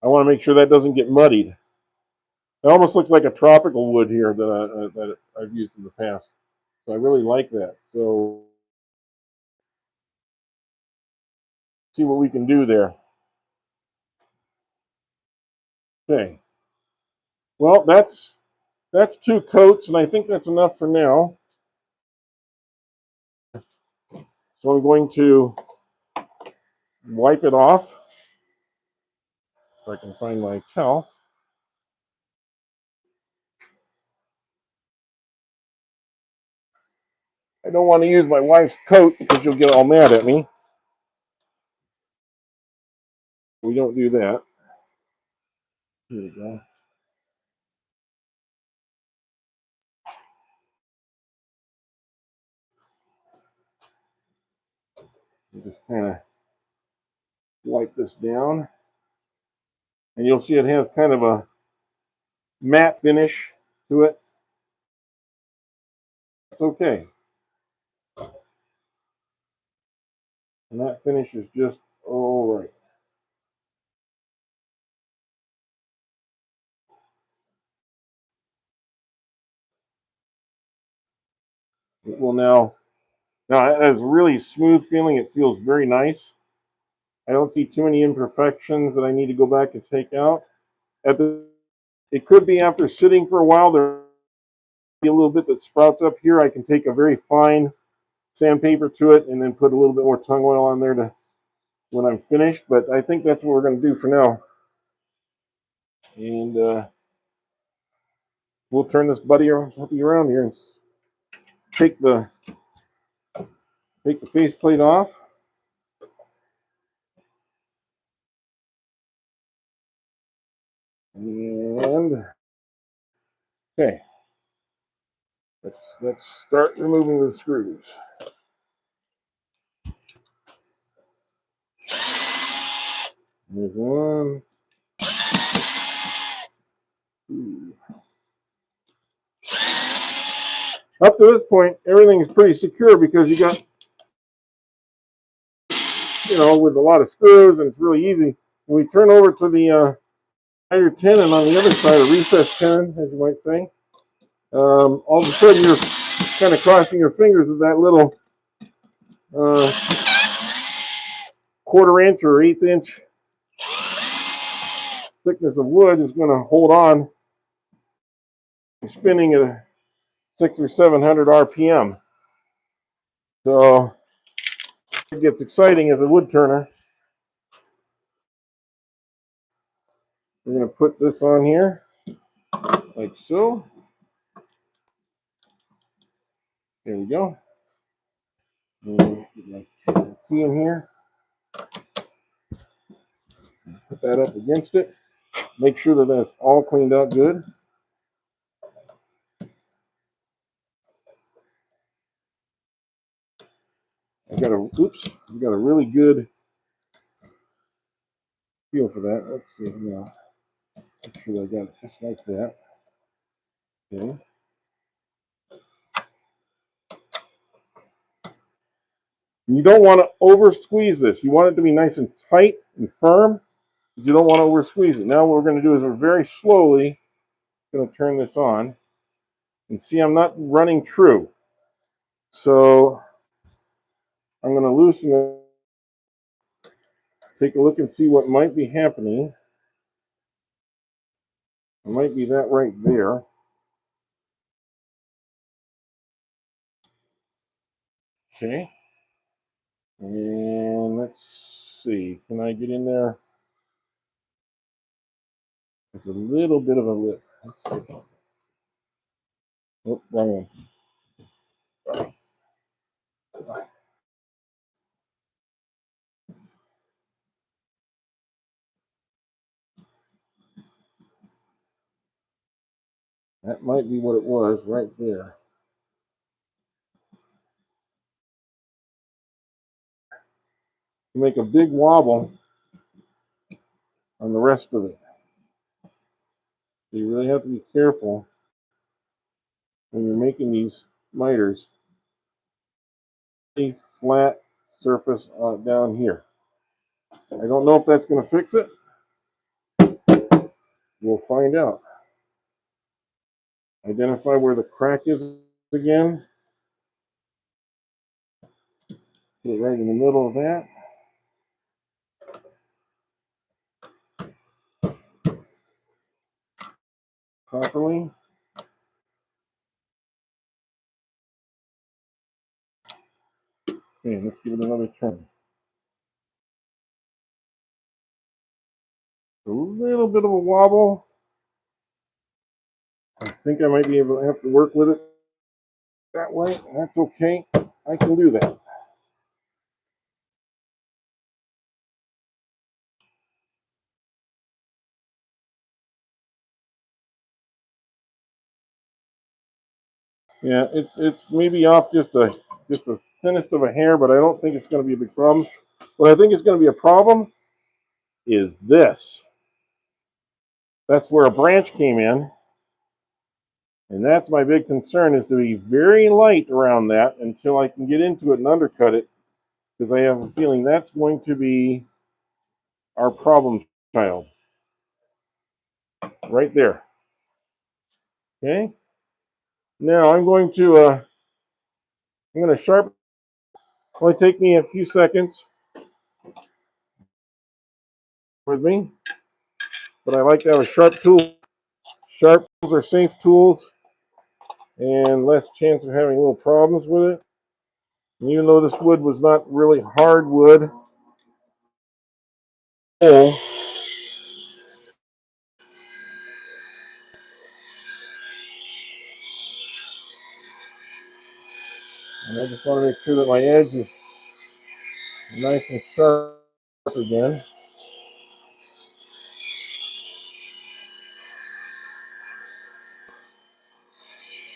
Speaker 1: I want to make sure that doesn't get muddied. It almost looks like a tropical wood here that I've used in the past. So I really like that. So see what we can do there. Okay. Well, that's 2 coats, and I think that's enough for now. So I'm going to wipe it off. If I can find my towel. I don't want to use my wife's coat because she'll get all mad at me. We don't do that. Here we go. Just kind of wipe this down, and you'll see it has kind of a matte finish to it. It's okay. And that finish is just all right. It will now it has a really smooth feeling. It feels very nice. I don't see too many imperfections that I need to go back and take out. It could be after sitting for a while, there'll be a little bit that sprouts up here. I can take a very fine sandpaper to it and then put a little bit more tung oil on there to when I'm finished. But I think that's what we're going to do for now. And we'll turn this puppy around here and take the faceplate off. And okay, let's start removing the screws. There's one, two. Up to this point, everything is pretty secure because you got, with a lot of screws, and it's really easy. When we turn over to the higher tenon on the other side, a recessed tenon, as you might say, all of a sudden you're kind of crossing your fingers with that little uh, quarter-inch or eighth-inch thickness of wood is going to hold on, spinning at a 600 or 700 RPM. So it gets exciting as a wood turner. We're going to put this on here, like so. There we go. And get my key in here. Put that up against it. Make sure that that's all cleaned out good. We got a really good feel for that. Let's see, make sure I got it just like that. Okay. You don't want to over squeeze this. You want it to be nice and tight and firm. You don't want to over squeeze it. Now what we're going to do is we're very slowly going to turn this on. And see, I'm not running true. So I'm going to loosen it. Take a look and see what might be happening. It might be that right there. Okay. And let's see. Can I get in there? With a little bit of a lip. Let's see. Oh, wrong one. That might be what it was right there. You make a big wobble on the rest of it. So you really have to be careful when you're making these miters. A flat surface down here. I don't know if that's going to fix it. We'll find out. Identify where the crack is again. Get it right in the middle of that. Properly. Okay, let's give it another turn. A little bit of a wobble. I think I might be able to have to work with it that way. That's okay. I can do that. Yeah, it's maybe off just a thinnest of a hair, but I don't think it's going to be a big problem. What I think is going to be a problem is this. That's where a branch came in, and that's my big concern, is to be very light around that until I can get into it and undercut it, because I have a feeling that's going to be our problem child right there. Okay. Now I'm going to sharpen. It'll only take me a few seconds with me, but I like to have a sharp tool. Sharp tools are safe tools and less chance of having little problems with it. And even though this wood was not really hard wood, and I just want to make sure that my edge is nice and sharp again.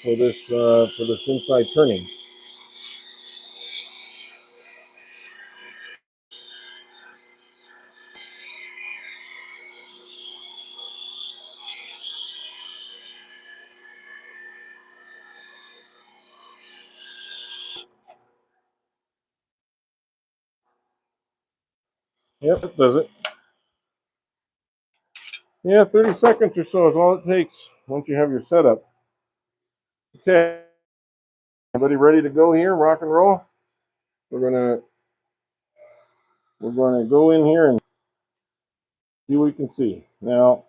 Speaker 1: For this inside turning. Yep, it does it. Yeah, 30 seconds or so is all it takes once you have your setup. Okay, everybody ready to go here? Rock and roll. We're gonna go in here and see what we can see. Now,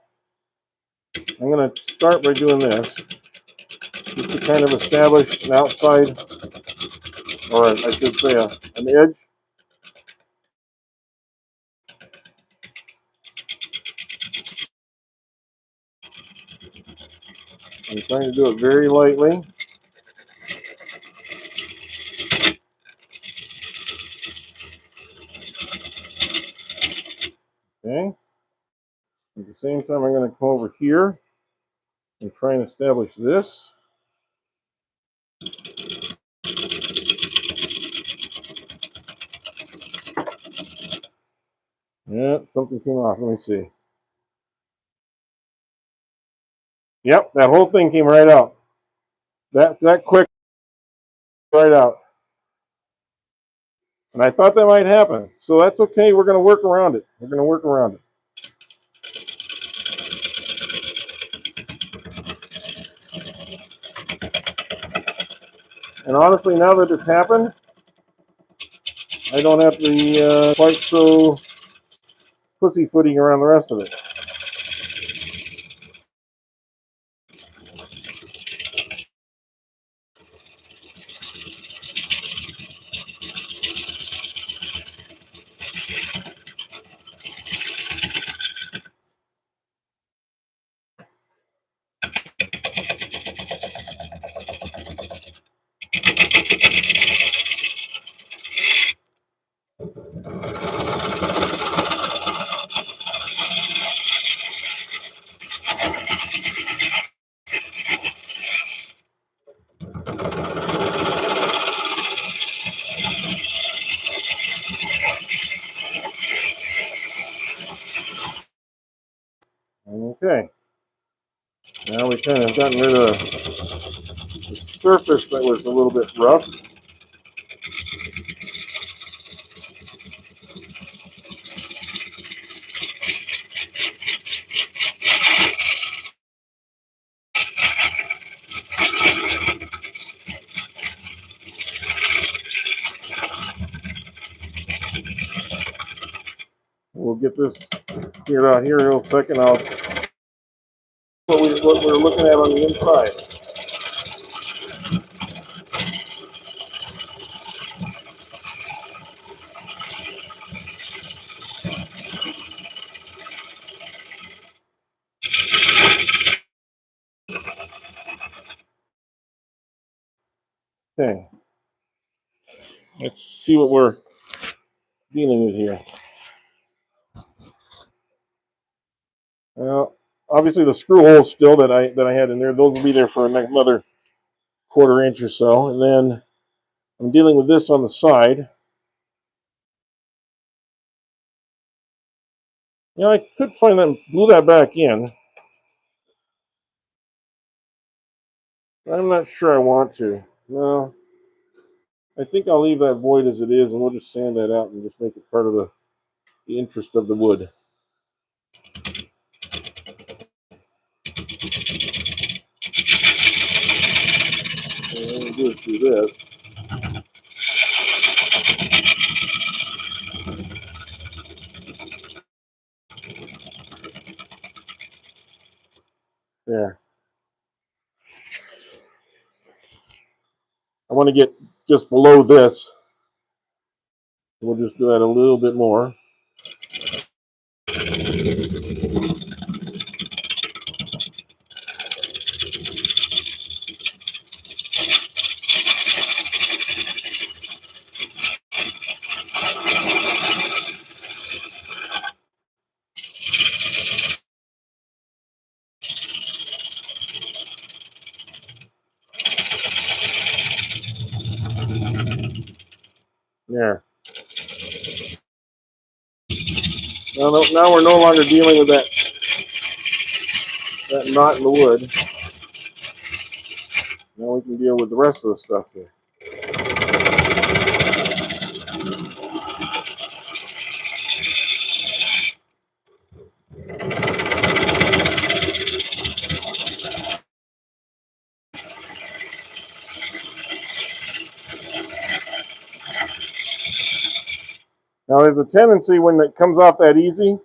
Speaker 1: I'm gonna start by doing this, just to kind of establish an outside, or I should say an edge. I'm trying to do it very lightly. Okay. At the same time, I'm going to come over here and try and establish this. Yeah, something came off. Let me see. Yep, that whole thing came right out. That quick, right out. And I thought that might happen. So that's okay. We're going to work around it. We're going to work around it. And honestly, now that it's happened, I don't have to be quite so pussyfooting around the rest of it. Okay. Now we kind of gotten rid of the surface that was a little bit rough. We'll get this cleared out here in a second. I'll what we're looking at on the inside. Okay. Let's see what we're dealing with here. Well, obviously the screw holes still that I had in there, those will be there for another quarter inch or so, and then I'm dealing with this on the side. You know, I could find that, glue that back in. I'm not sure I want to. No, I think I'll leave that void as it is, and we'll just sand that out and just make it part of the interest of the wood. And we'll do it through this. There. I want to get just below this. We'll just do that a little bit more. There. Now we're no longer dealing with that knot in the wood. Now we can deal with the rest of the stuff here. Now there's a tendency when it comes off that easy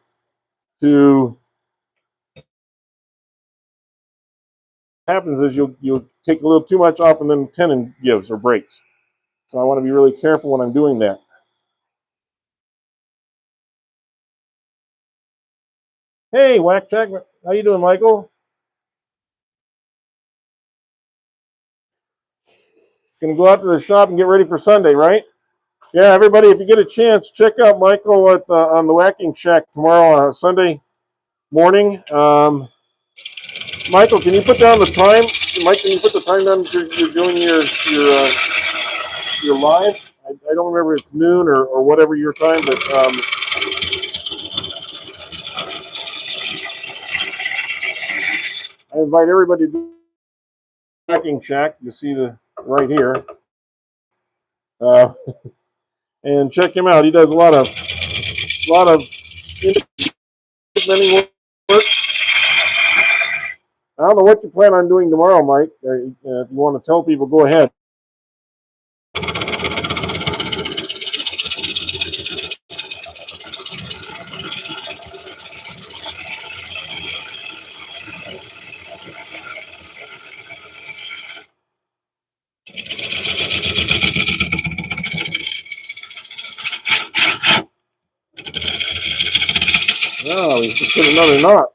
Speaker 1: to happens is you'll take a little too much off and then the tenon gives or breaks. So I want to be really careful when I'm doing that. Hey, Whack Tech, how you doing, Michael? Gonna go out to the shop and get ready for Sunday, right? Yeah, everybody, if you get a chance, check out Michael on the Whacking Shack tomorrow, Sunday morning. Michael, can you put down the time? Mike, can you put the time down that you're doing your live? I don't remember if it's noon or whatever your time, but I invite everybody to the Whacking Shack. You see the right here, and check him out. He does a lot of independent work. I don't know what you plan on doing tomorrow, Mike. If you want to tell people, go ahead. Oh, he's just put another knot.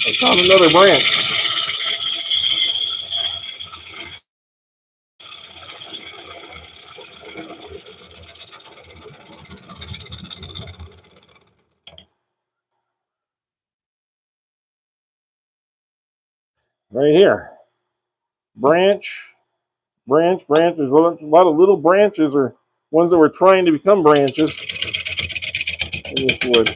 Speaker 1: I found another branch. Right here. Branch. There's a lot of little branches or ones that were trying to become branches in this wood.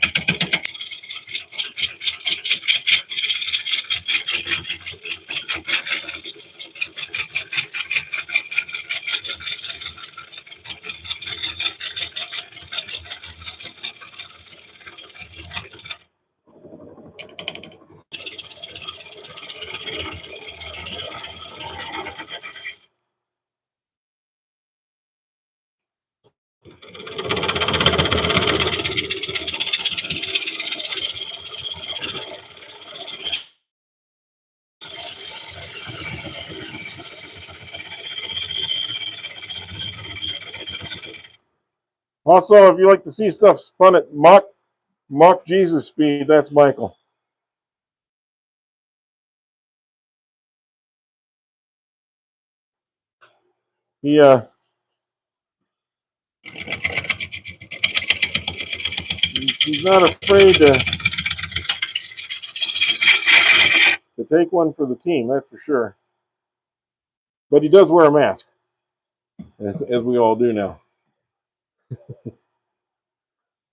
Speaker 1: Also, if you like to see stuff spun at Mach Jesus speed, that's Michael. He he's not afraid to take one for the team, that's for sure. But he does wear a mask. as we all do now.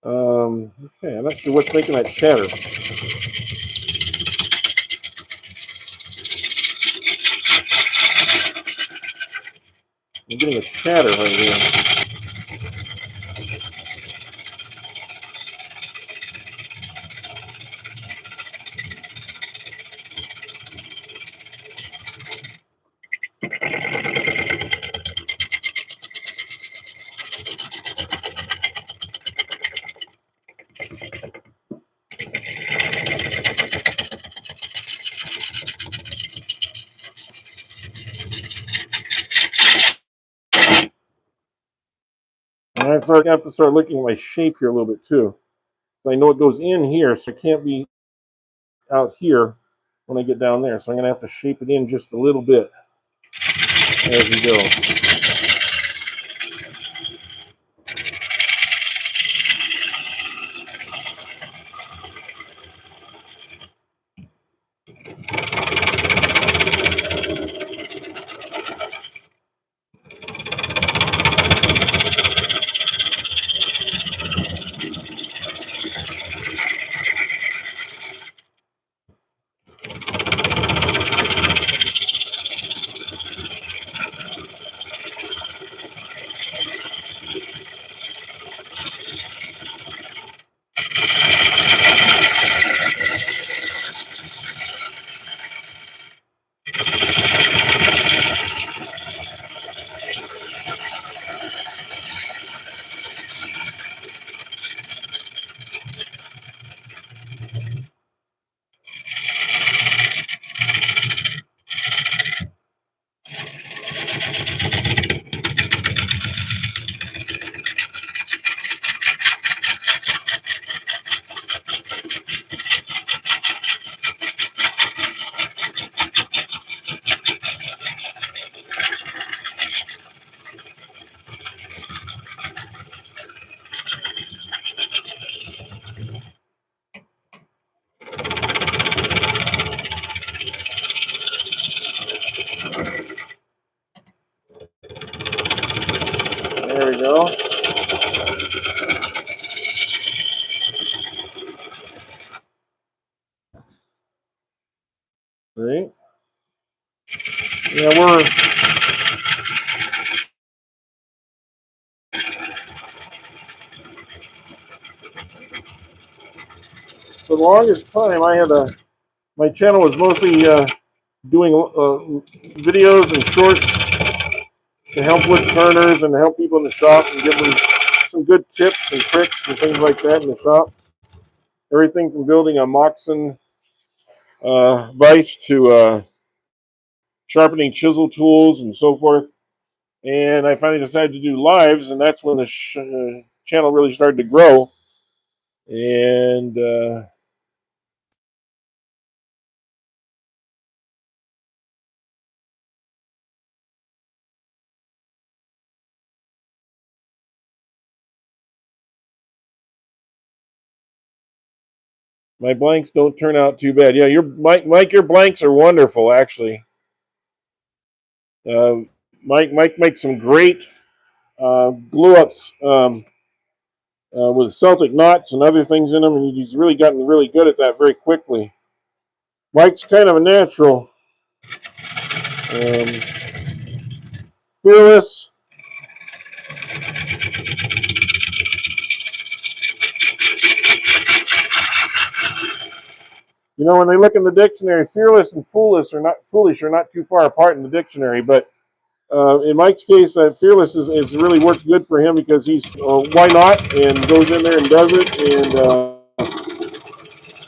Speaker 1: Okay, I'm not sure what's making that chatter. I'm getting a chatter right here. And I have to start looking at my shape here a little bit too. So I know it goes in here, so it can't be out here when I get down there. So I'm going to have to shape it in just a little bit as we go. There we go. Right. Yeah, for the longest time my channel was mostly doing videos and shorts to help with turners and to help people in the shop and give them some good tips and tricks and things like that in the shop. Everything from building a Moxon vise to sharpening chisel tools and so forth. And I finally decided to do lives, and that's when the channel really started to grow. And my blanks don't turn out too bad. Yeah, your Mike, your blanks are wonderful, actually. Uh, Mike makes some great glue ups with Celtic knots and other things in them, and he's really gotten really good at that very quickly. Mike's kind of a natural, um, fearless. You know, when they look in the dictionary, fearless and foolish are not too far apart in the dictionary. But in Mike's case, fearless is really worked good for him because he's why not and goes in there and does it. And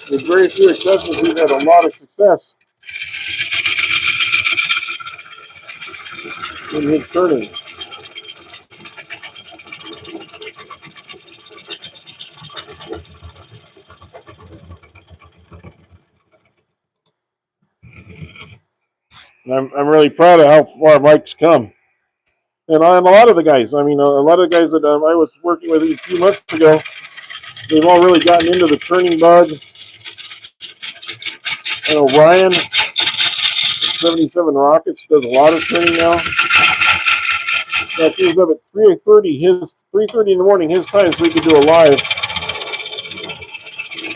Speaker 1: with very few exceptions, he's had a lot of success in his turning. And I'm really proud of how far Mike's come. And a lot of the guys, I mean, a lot of the guys that I was working with a few months ago, they've all really gotten into the turning bug. I know Ryan, 77 Rockets, does a lot of turning now. Now, he was up at 3:30 in the morning his time, so we could do a live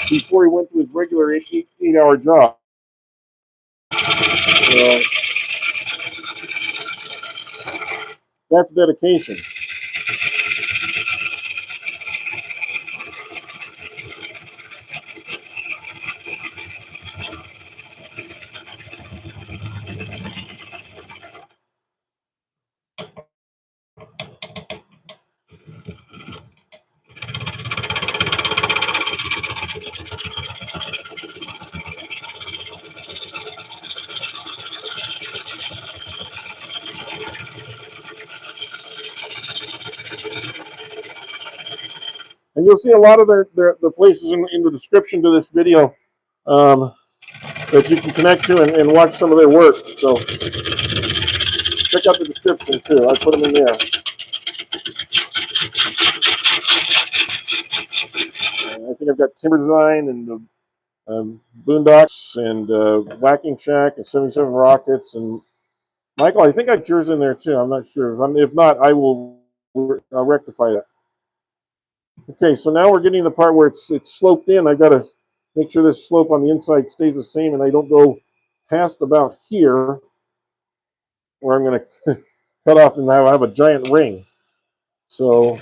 Speaker 1: before he went to his regular 8-hour job. So that's dedication. And you'll see a lot of the places in the description to this video um, that you can connect to and watch some of their work. So check out the description too. I put them in there. I think I've got Timber Design and Boondocks and Whacking Shack and 77 Rockets. And Michael, I think I got yours in there too. I'm not sure. If not, I will rectify that. Okay, so now we're getting to the part where it's sloped in. I got to make sure this slope on the inside stays the same and I don't go past about here where I'm going to cut off and now I have a giant ring. So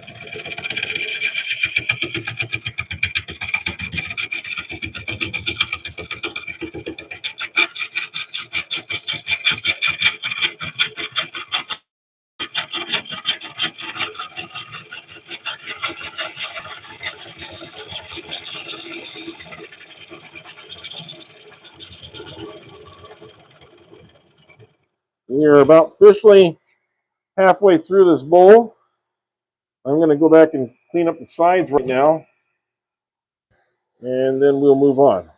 Speaker 1: we are about officially halfway through this bowl. I'm going to go back and clean up the sides right now, and then we'll move on.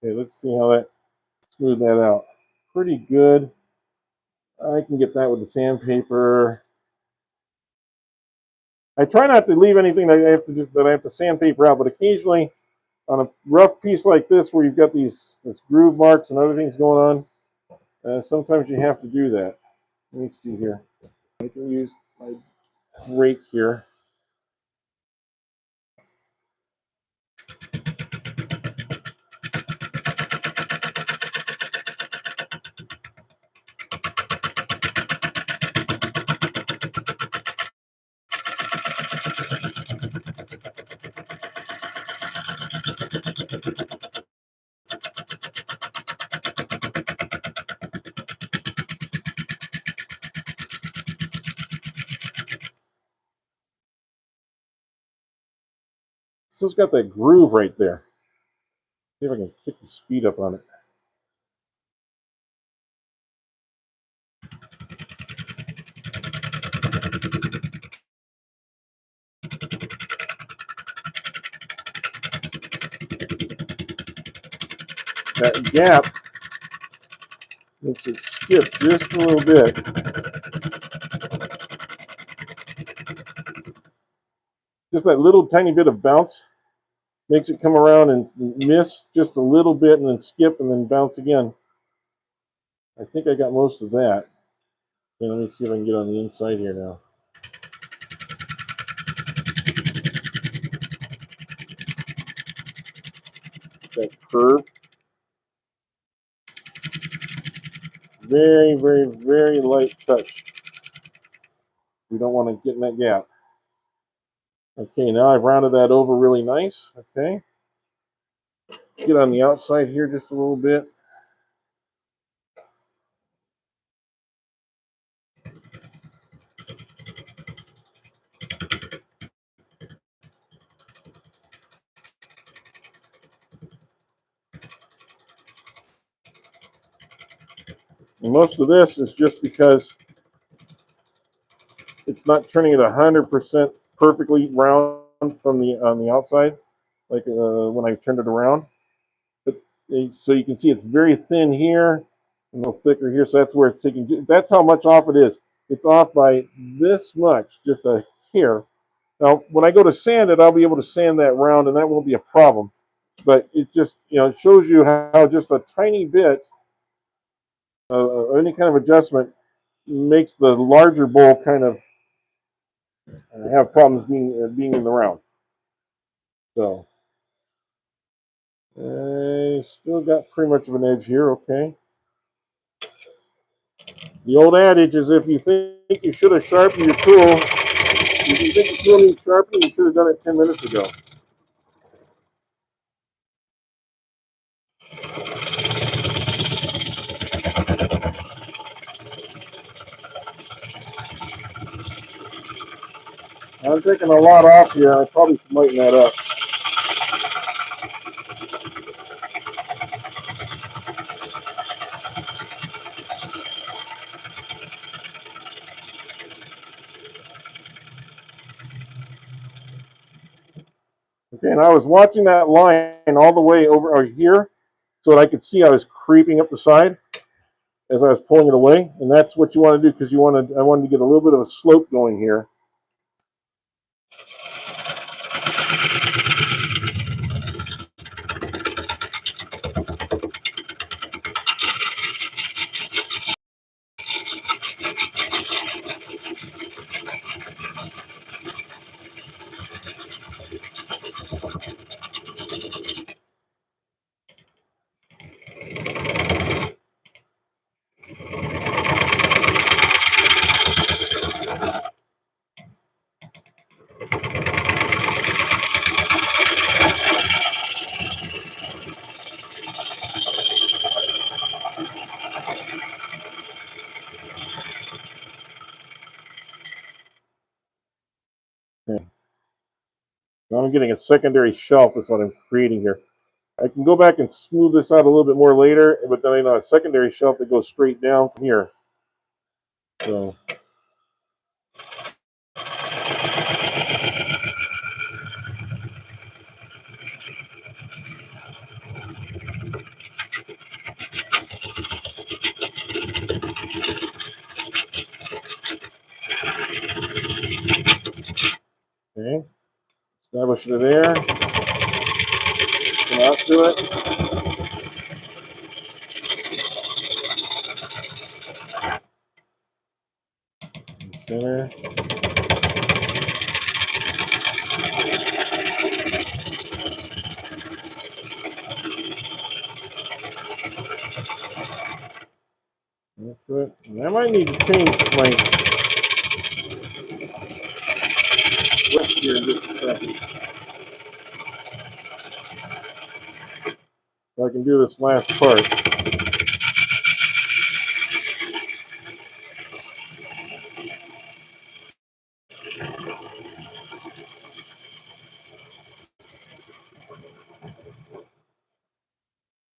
Speaker 1: Okay, let's see how that smooth that out. Pretty good. I can get that with the sandpaper. I try not to leave anything that I have to sandpaper out, but occasionally on a rough piece like this where you've got this groove marks and other things going on, sometimes you have to do that. Let me see here. I can use my rake here. So it's got that groove right there. See if I can kick the speed up on it. That gap makes it skip just a little bit. Just that little tiny bit of bounce makes it come around and miss just a little bit and then skip and then bounce again. I think I got most of that. Okay, let me see if I can get on the inside here now. That curve. Very, very, very light touch. We don't want to get in that gap. Okay, now I've rounded that over really nice. Okay. Get on the outside here just a little bit. And most of this is just because it's not turning it 100% perfectly round from the on the outside, like when I turned it around. But so you can see it's very thin here, a little thicker here. So that's where it's taking. That's how much off it is. It's off by this much, just a hair. Now, when I go to sand it, I'll be able to sand that round, and that won't be a problem. But it just, it shows you how just a tiny bit of any kind of adjustment makes the larger bowl kind of have problems being in the round. So I still got pretty much of an edge here. Okay. The old adage is if you think you should have sharpened your tool, if you think the tool needs sharpening, you should have done it 10 minutes ago. I'm taking a lot off here. I probably should lighten that up. Okay, and I was watching that line all the way over here so that I could see I was creeping up the side as I was pulling it away. And that's what you want to do because I wanted to get a little bit of a slope going here. Okay. Now I'm getting a secondary shelf is what I'm creating here. I can go back and smooth this out a little bit more later, but then I know a secondary shelf that goes straight down from here. So okay, establish it there. Come out to it. Center. That's it. And I might need to change my width here in just a second. So I can do this last part.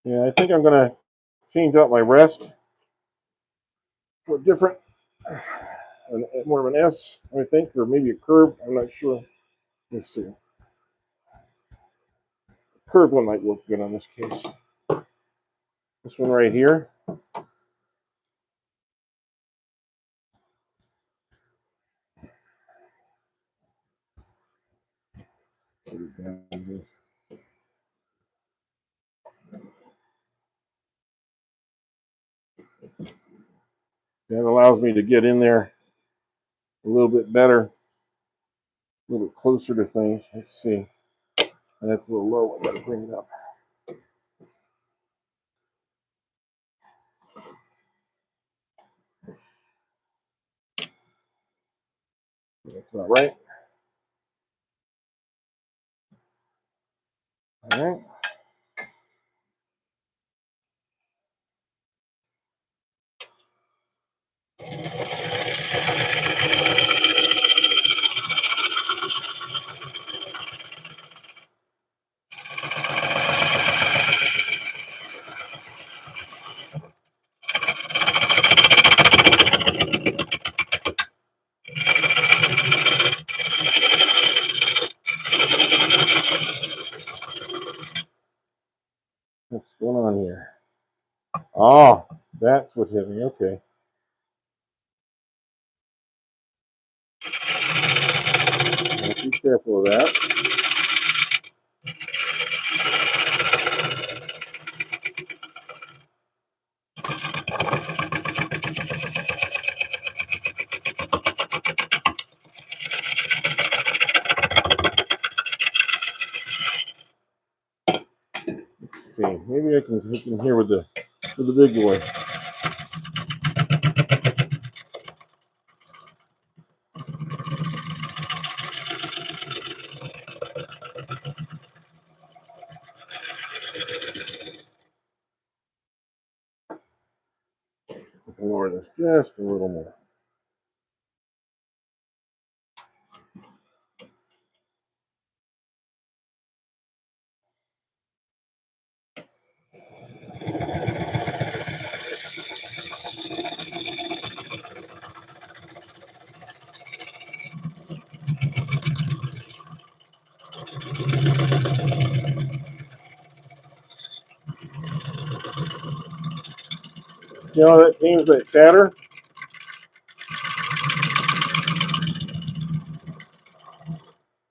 Speaker 1: Yeah, I think I'm going to change out my rest for a different, more of an S, I think, or maybe a curve. I'm not sure. Let's see. Curved one might work good on this case. This one right here. That allows me to get in there a little bit better, a little bit closer to things. Let's see. That's a little low. I got to bring it up. That's not right. All right. Ah, that's what hit me. Okay. Be careful of that. Let's see, maybe I can hook in here with the big boy. Lower this just a little more. You know that seems that chatter?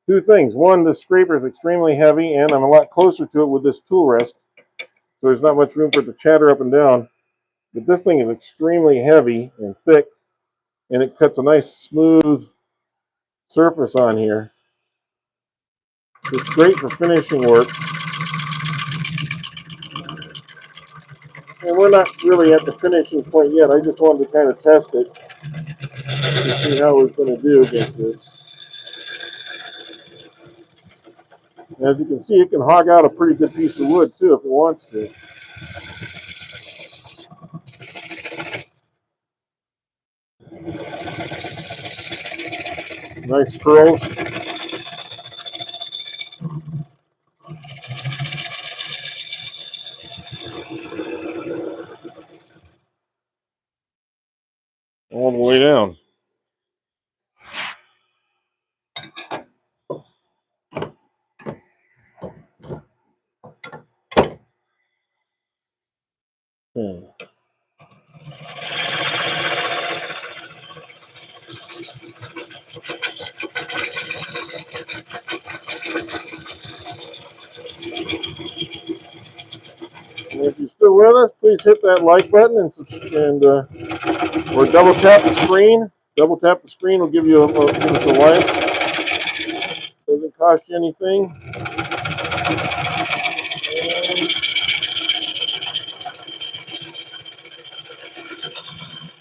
Speaker 1: Two things. One, this scraper is extremely heavy, and I'm a lot closer to it with this tool rest, so there's not much room for it to chatter up and down. But this thing is extremely heavy and thick, and it cuts a nice smooth surface on here. It's great for finishing work. And we're not really at the finishing point yet. I just wanted to kind of test it to see how it was going to do against this. And as you can see, it can hog out a pretty good piece of wood too if it wants to. Nice curls. All the way down. Okay. And if you're still with us, please hit that like button and or double tap the screen. Double tap the screen will give you give us a like. Doesn't cost you anything.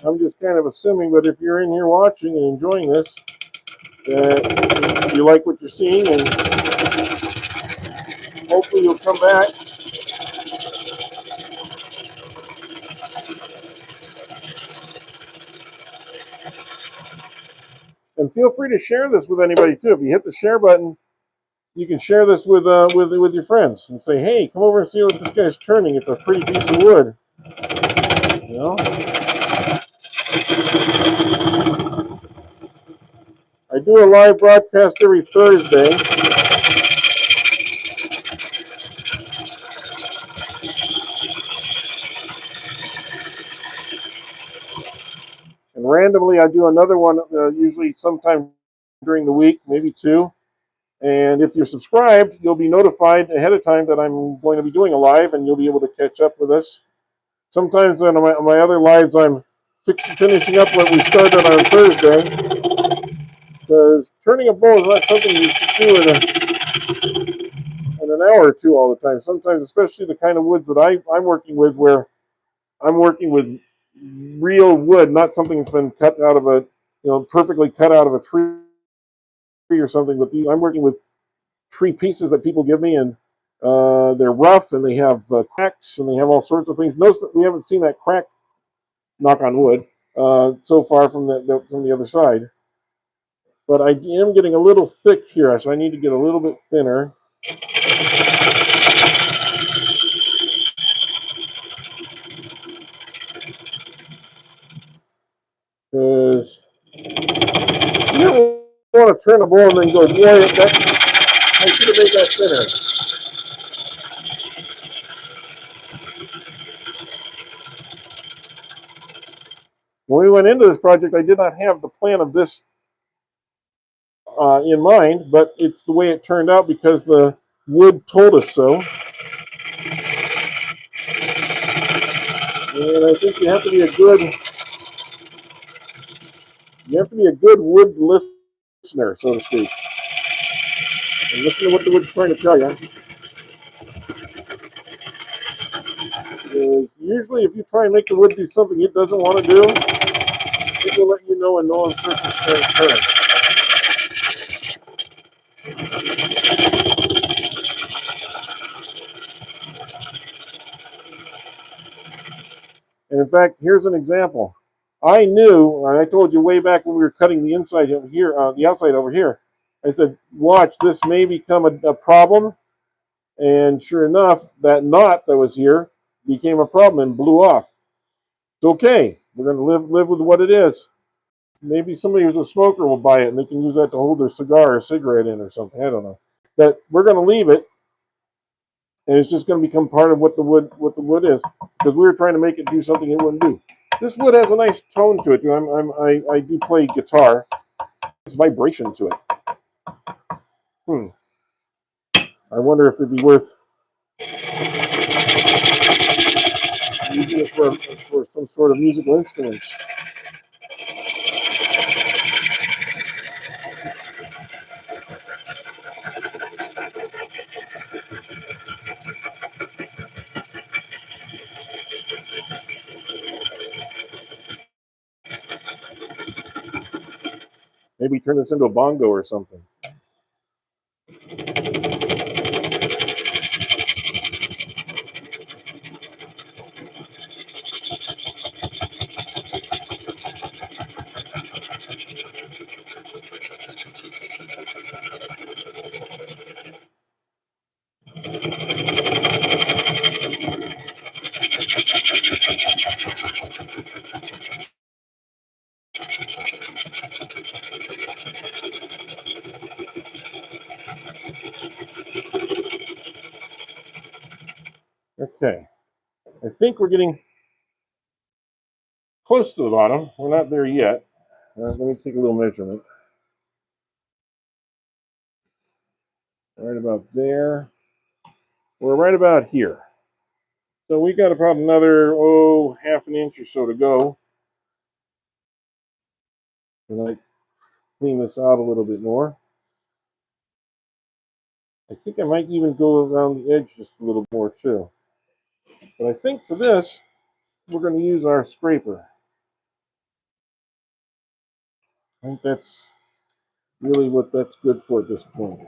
Speaker 1: I'm just kind of assuming that if you're in here watching and enjoying this, that you like what you're seeing, and hopefully you'll come back. And feel free to share this with anybody too. If you hit the share button, you can share this with your friends and say, "Hey, come over and see what this guy's turning. It's a pretty piece of wood." You know. I do a live broadcast every Thursday. And randomly, I do another one, usually sometime during the week, maybe two. And if you're subscribed, you'll be notified ahead of time that I'm going to be doing a live, and you'll be able to catch up with us. Sometimes on my other lives, I'm finishing up what we started on Thursday. Because turning a bowl is not something you should do in an hour or two all the time. Sometimes, especially the kind of woods that I'm working with, where I'm working with real wood, not something that's been cut out of perfectly cut out of a tree or something. But I'm working with tree pieces that people give me, and they're rough, and they have cracks, and they have all sorts of things. Notice that we haven't seen that crack, knock on wood, so far from the other side. But I am getting a little thick here, so I need to get a little bit thinner. Because you don't want to turn a bowl and then go, boy, I should have made that thinner. When we went into this project, I did not have the plan of this in mind, but it's the way it turned out because the wood told us so. And I think you have to be a good wood listener, so to speak. And listen to what the wood's trying to tell you. Is usually if you try and make the wood do something it doesn't want to do, it will let you know in no uncertain terms. And in fact, here's an example. I knew, and I told you way back when we were cutting the inside over here, the outside over here. I said, watch, this may become a problem. And sure enough, that knot that was here became a problem and blew off. It's okay. We're going to live with what it is. Maybe somebody who's a smoker will buy it and they can use that to hold their cigar or cigarette in or something. I don't know. But we're going to leave it, and it's just going to become part of what the wood is, because we were trying to make it do something it wouldn't do. This wood has a nice tone to it. I do play guitar. There's vibration to it. I wonder if it'd be worth using it for some sort of musical instruments. Maybe turn this into a bongo or something. Okay, I think we're getting close to the bottom. We're not there yet. Let me take a little measurement. Right about there. We're right about here. So we got about another, half an inch or so to go. And I clean this out a little bit more. I think I might even go around the edge just a little more too. But I think for this, we're going to use our scraper. I think that's really what that's good for at this point.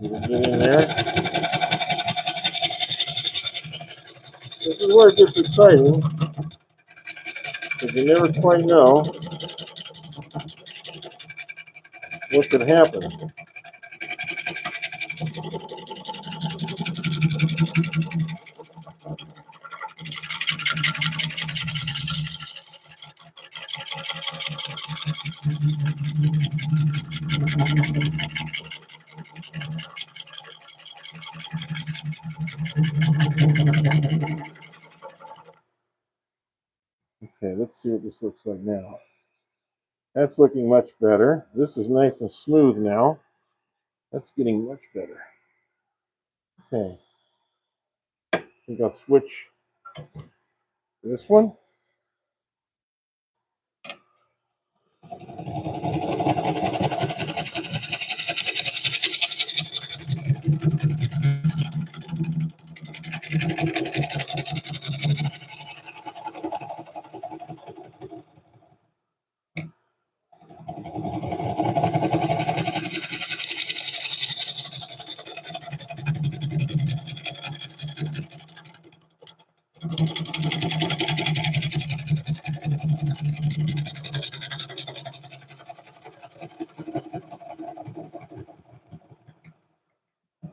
Speaker 1: We'll get in there. This is where it gets exciting, because you never quite know what could happen. Okay, let's see what this looks like now. That's looking much better. This is nice and smooth now. That's getting much better. Okay. I think I'll switch to this one.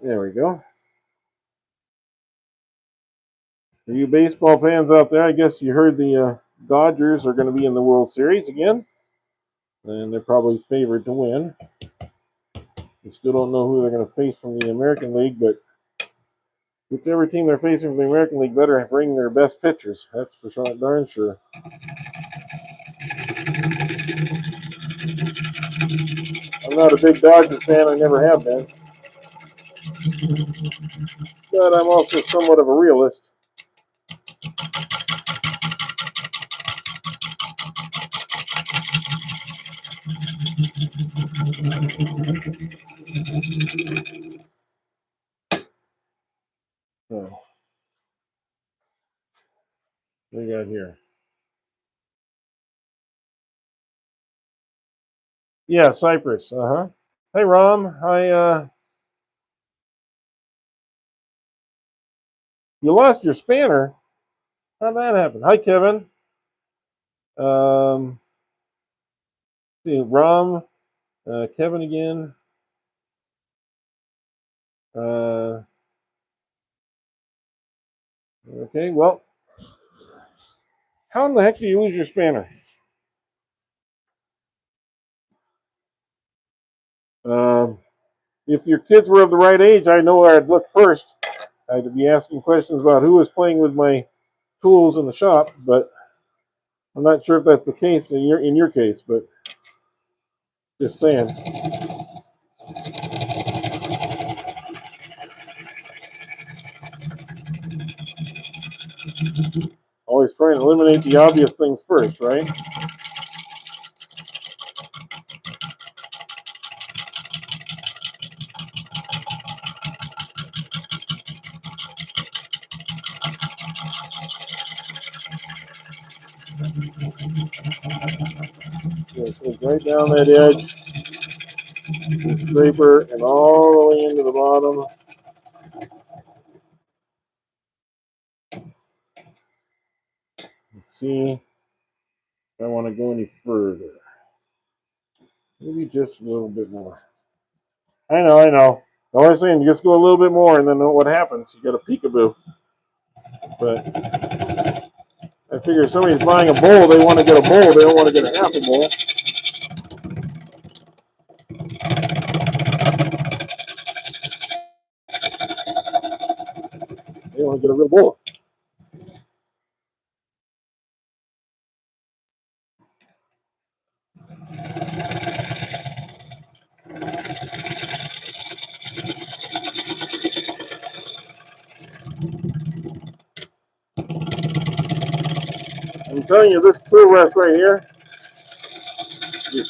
Speaker 1: There we go. For you baseball fans out there, I guess you heard the Dodgers are going to be in the World Series again, and they're probably favored to win. We still don't know who they're going to face from the American League, but whichever team they're facing from the American League better bring their best pitchers. That's for sure, darn sure. I'm not a big Dodgers fan. I never have been. But I'm also somewhat of a realist. So, what do we got here? Yeah, Cypress. Hey, Rom. You lost your spanner. How'd that happen? Hi, Kevin. See, Rom, Kevin again. Okay, well, how in the heck do you lose your spanner? If your kids were of the right age, I know where I'd look first. I'd be asking questions about who was playing with my tools in the shop, but I'm not sure if that's the case in your case, but just saying. Always trying to eliminate the obvious things first, right? So right down that edge, scraper, and all the way into the bottom. Let's see if I want to go any further. Maybe just a little bit more. I know. The only saying, you just go a little bit more, and then what happens? You got a peekaboo. But I figure if somebody's buying a bowl, they want to get a bowl. They don't want to get a half a bowl. They want to get a real bowl. I'm telling you, this tool rest right here, this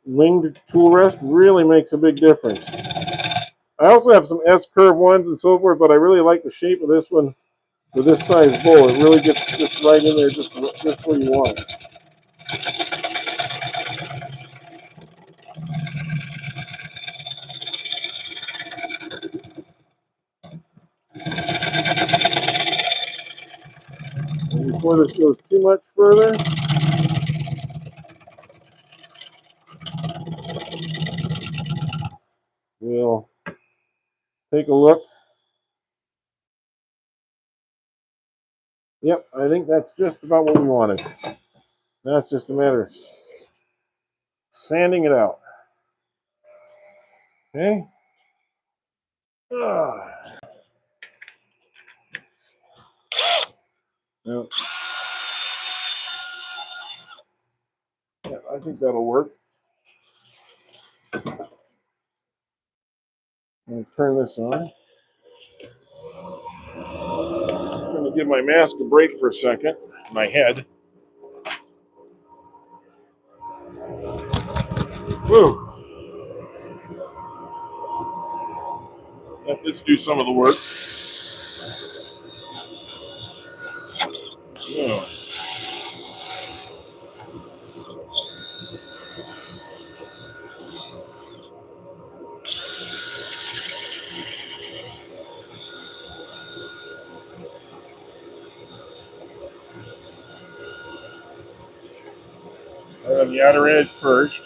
Speaker 1: winged tool rest, really makes a big difference. I also have some S-curve ones and so forth, but I really like the shape of this one for this size bowl. It really gets just right in there, just where you want it. And before this goes too much further, we'll take a look. Yep, I think that's just about what we wanted. Now it's just a matter of sanding it out. Okay. Yep. Yeah, I think that'll work. I'm going to turn this on. I'm going to give my mask a break for a second. My head. Whew. Let this do some of the work. Yeah. On the outer edge first.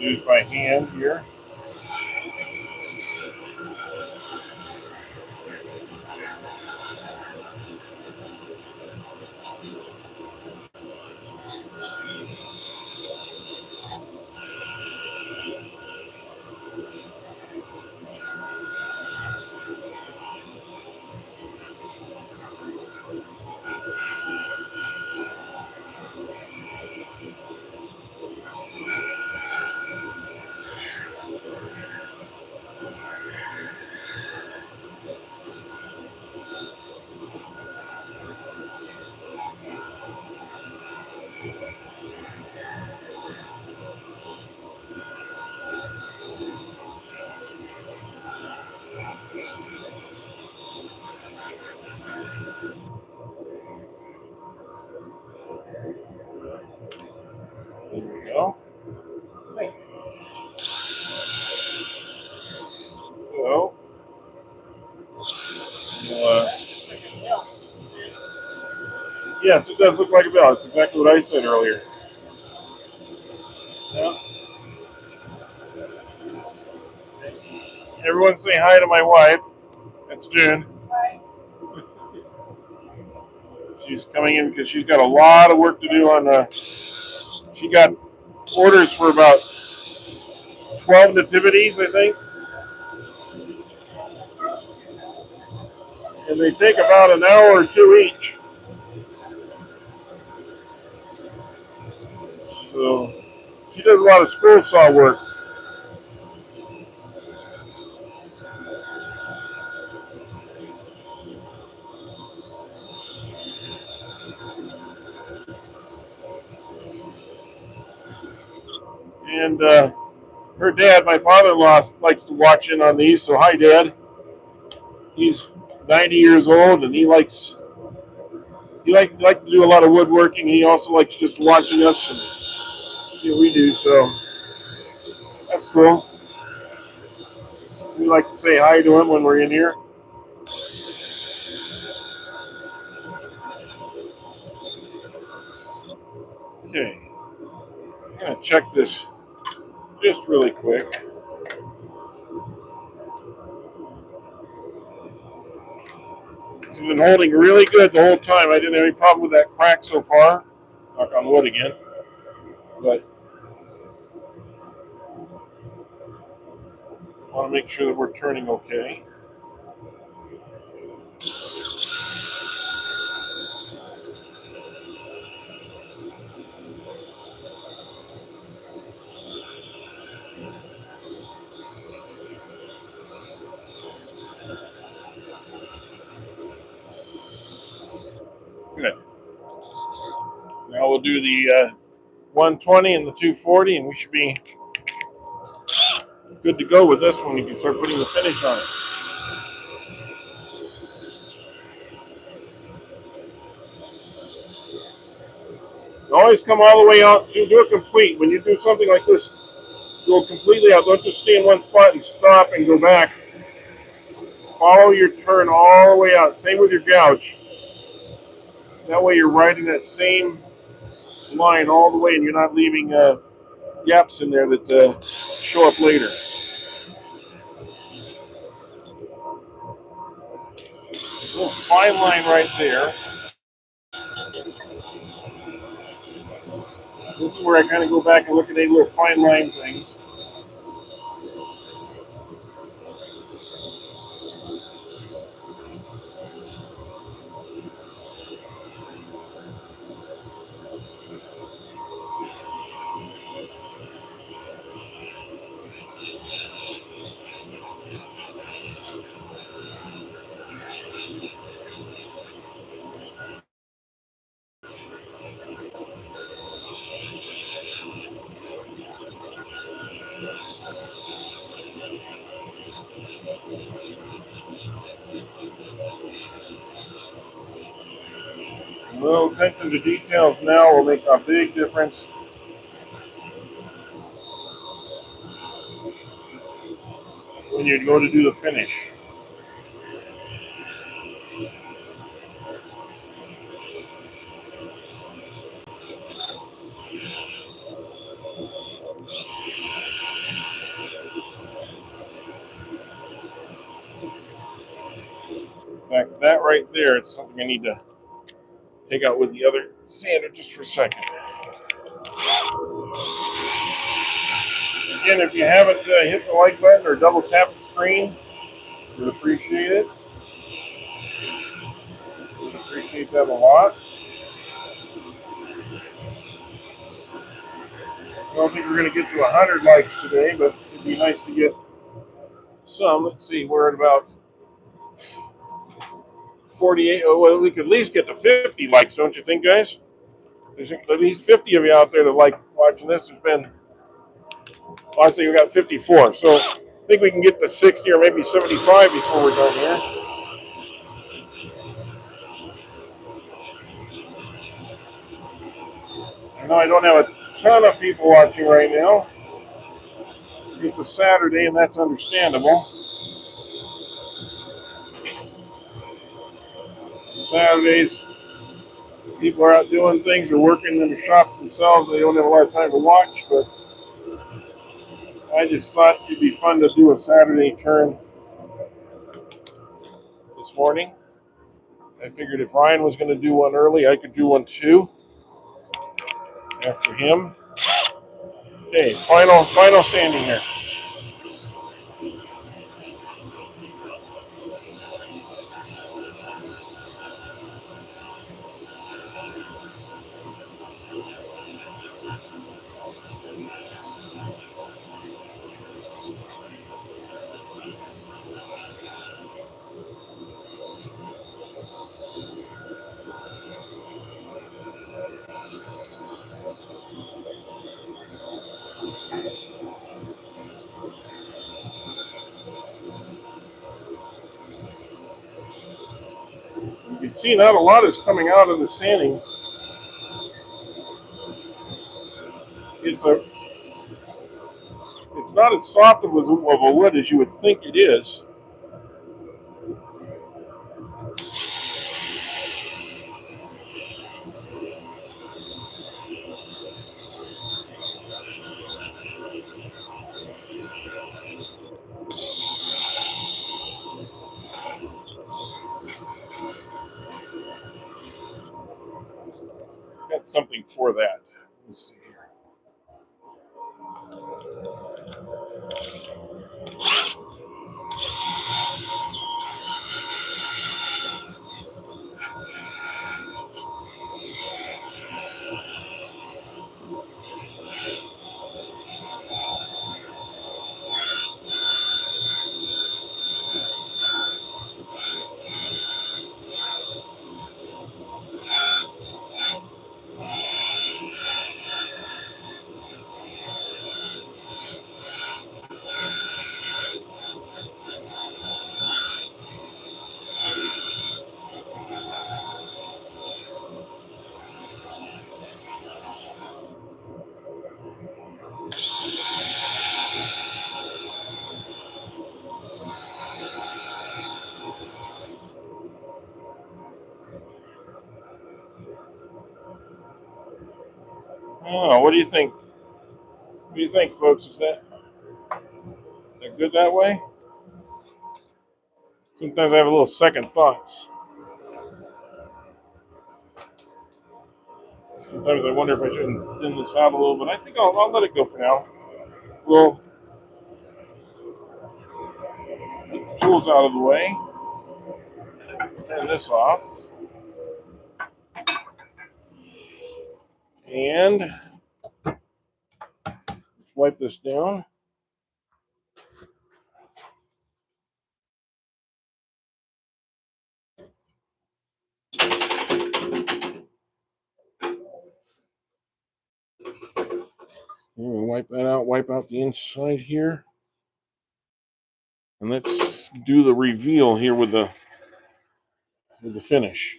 Speaker 1: do it by hand here. There we go. So, uh, yes, it does look like a bell. It's exactly what I said earlier. Yeah. Everyone say hi to my wife. That's June. She's coming in because she's got a lot of work to do on. She got orders for about 12 nativities, I think, and they take about an hour or two each. So she does a lot of scroll saw work. And her dad, my father-in-law, likes to watch in on these. So hi, Dad. He's 90 years old, and he like to do a lot of woodworking. He also likes just watching us and see what we do. So that's cool. We like to say hi to him when we're in here. Okay, I'm gonna check this just really quick. It's been holding really good the whole time. I didn't have any problem with that crack so far. Knock on wood again. But I want to make sure that we're turning okay. Good. Now we'll do the 120 and the 240, and we should be good to go with this one. You can start putting the finish on it. You always come all the way out. You do it complete. When you do something like this, go completely out. Don't just stay in one spot and stop and go back. Follow your turn all the way out. Same with your gouge. That way you're riding that same line all the way, and you're not leaving gaps in there that show up later. A little fine line right there. This is where I kind of go back and look at any little fine line things. A little attention to details now will make a big difference when you go to do the finish. fact, that right there is something I need to take out with the other sander just for a second. Again, if you haven't hit the like button or double tap the screen, we'd appreciate it. We'd appreciate that a lot. I don't think we're going to get to 100 likes today, but it'd be nice to get some. Let's see, we're at about 48. Oh, well, we could at least get to 50 likes, don't you think, guys? There's at least 50 of you out there that like watching this. There's been, honestly, we got 54. So I think we can get to 60 or maybe 75 before we're done here. I know I don't have a ton of people watching right now. It's a Saturday, and that's understandable. Saturdays, people are out doing things or working in the shops themselves. They don't have a lot of time to watch, but I just thought it'd be fun to do a Saturday turn this morning. I figured if Ryan was going to do one early, I could do one too after him. Okay, final standing here. You can see not a lot is coming out of the sanding. It's a It's not as soft of a wood as you would think it is. Got something for that. Let's see here. Oh, what do you think? What do you think, folks? Is that good that way? Sometimes I have a little second thoughts. Sometimes I wonder if I shouldn't thin this out a little bit. I think I'll let it go for now. We'll get the tools out of the way. Turn this off. And wipe this down. And we'll wipe that out, wipe out the inside here. And let's do the reveal here with the finish.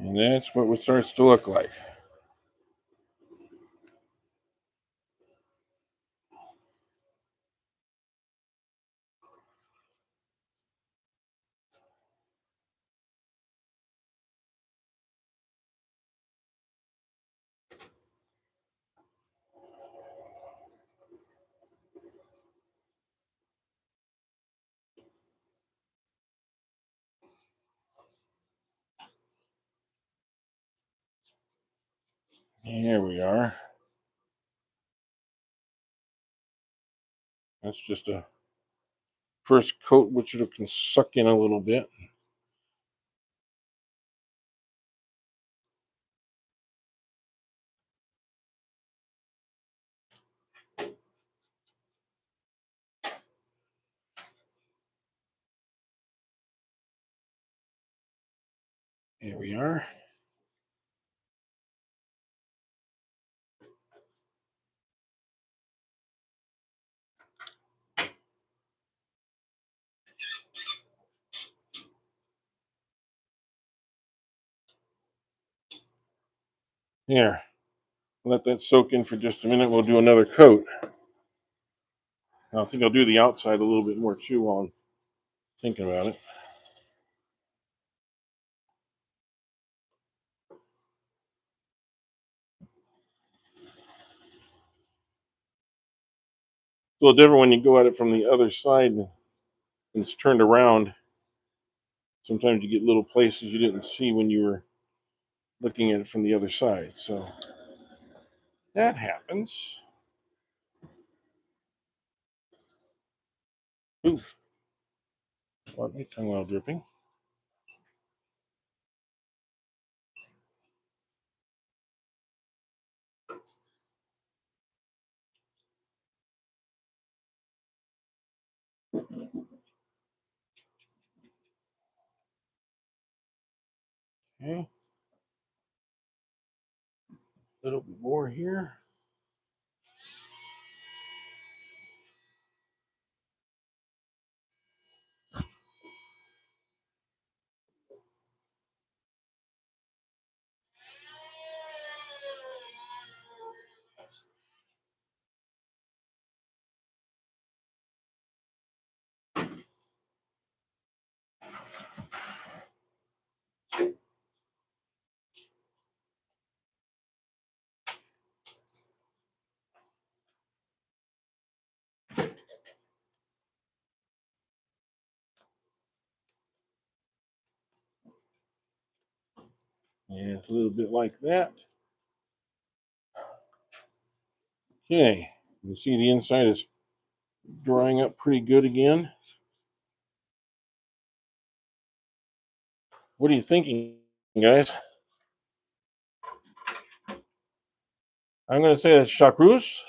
Speaker 1: And that's what it starts to look like. Here we are. That's just a first coat, which it can suck in a little bit. Here we are. Here, let that soak in for just a minute. We'll do another coat. I think I'll do the outside a little bit more too while I'm thinking about it. It's a little different when you go at it from the other side and it's turned around. Sometimes you get little places you didn't see when you were looking at it from the other side. So that happens. Oof. Well, my tongue while dripping. Okay. A little bit more here. And a little bit like that. Okay. You see the inside is drying up pretty good again. What are you thinking, guys? I'm going to say that's chartreuse.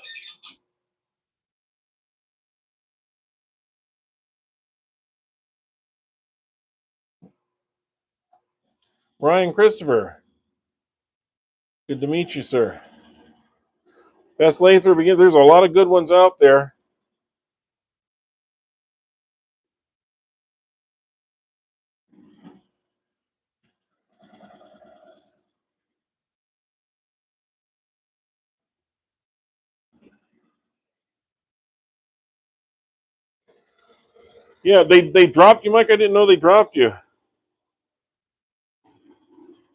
Speaker 1: Ryan Christopher. Good to meet you, sir. Best lather begin. There's a lot of good ones out there. Yeah, they dropped you, Mike. I didn't know they dropped you.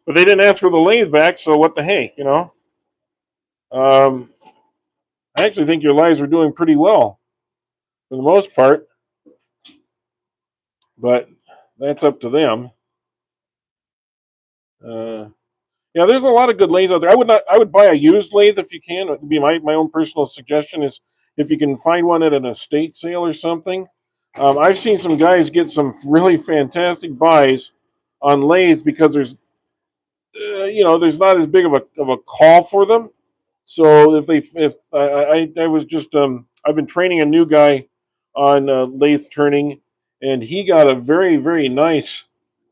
Speaker 1: But they didn't ask for the lathe back, so what the hey, you know? Um, I actually think your lives are doing pretty well for the most part, but that's up to them. Uh, yeah, there's a lot of good lathes out there. I would not. I would buy a used lathe if you can. It would be my own personal suggestion is if you can find one at an estate sale or something. I've seen some guys get some really fantastic buys on lathes because there's not as big of a call for them. So if I was just I've been training a new guy on lathe turning, and he got a very very nice,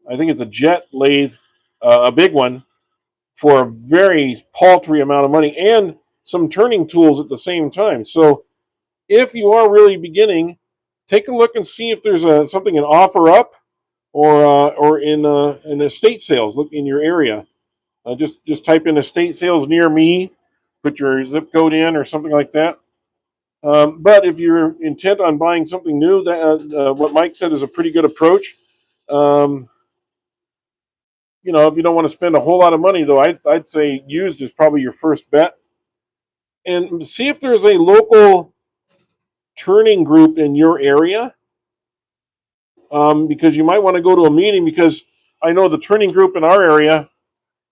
Speaker 1: I think it's a jet lathe, a big one for a very paltry amount of money and some turning tools at the same time. So if you are really beginning, take a look and see if there's something in offer up or in estate sales. Look in your area. Just type in estate sales near me, put your zip code in or something like that. But if you're intent on buying something new, that what Mike said is a pretty good approach. Um, if you don't want to spend a whole lot of money, though, I'd say used is probably your first bet. And see if there's a local turning group in your area, because you might want to go to a meeting, because I know the turning group in our area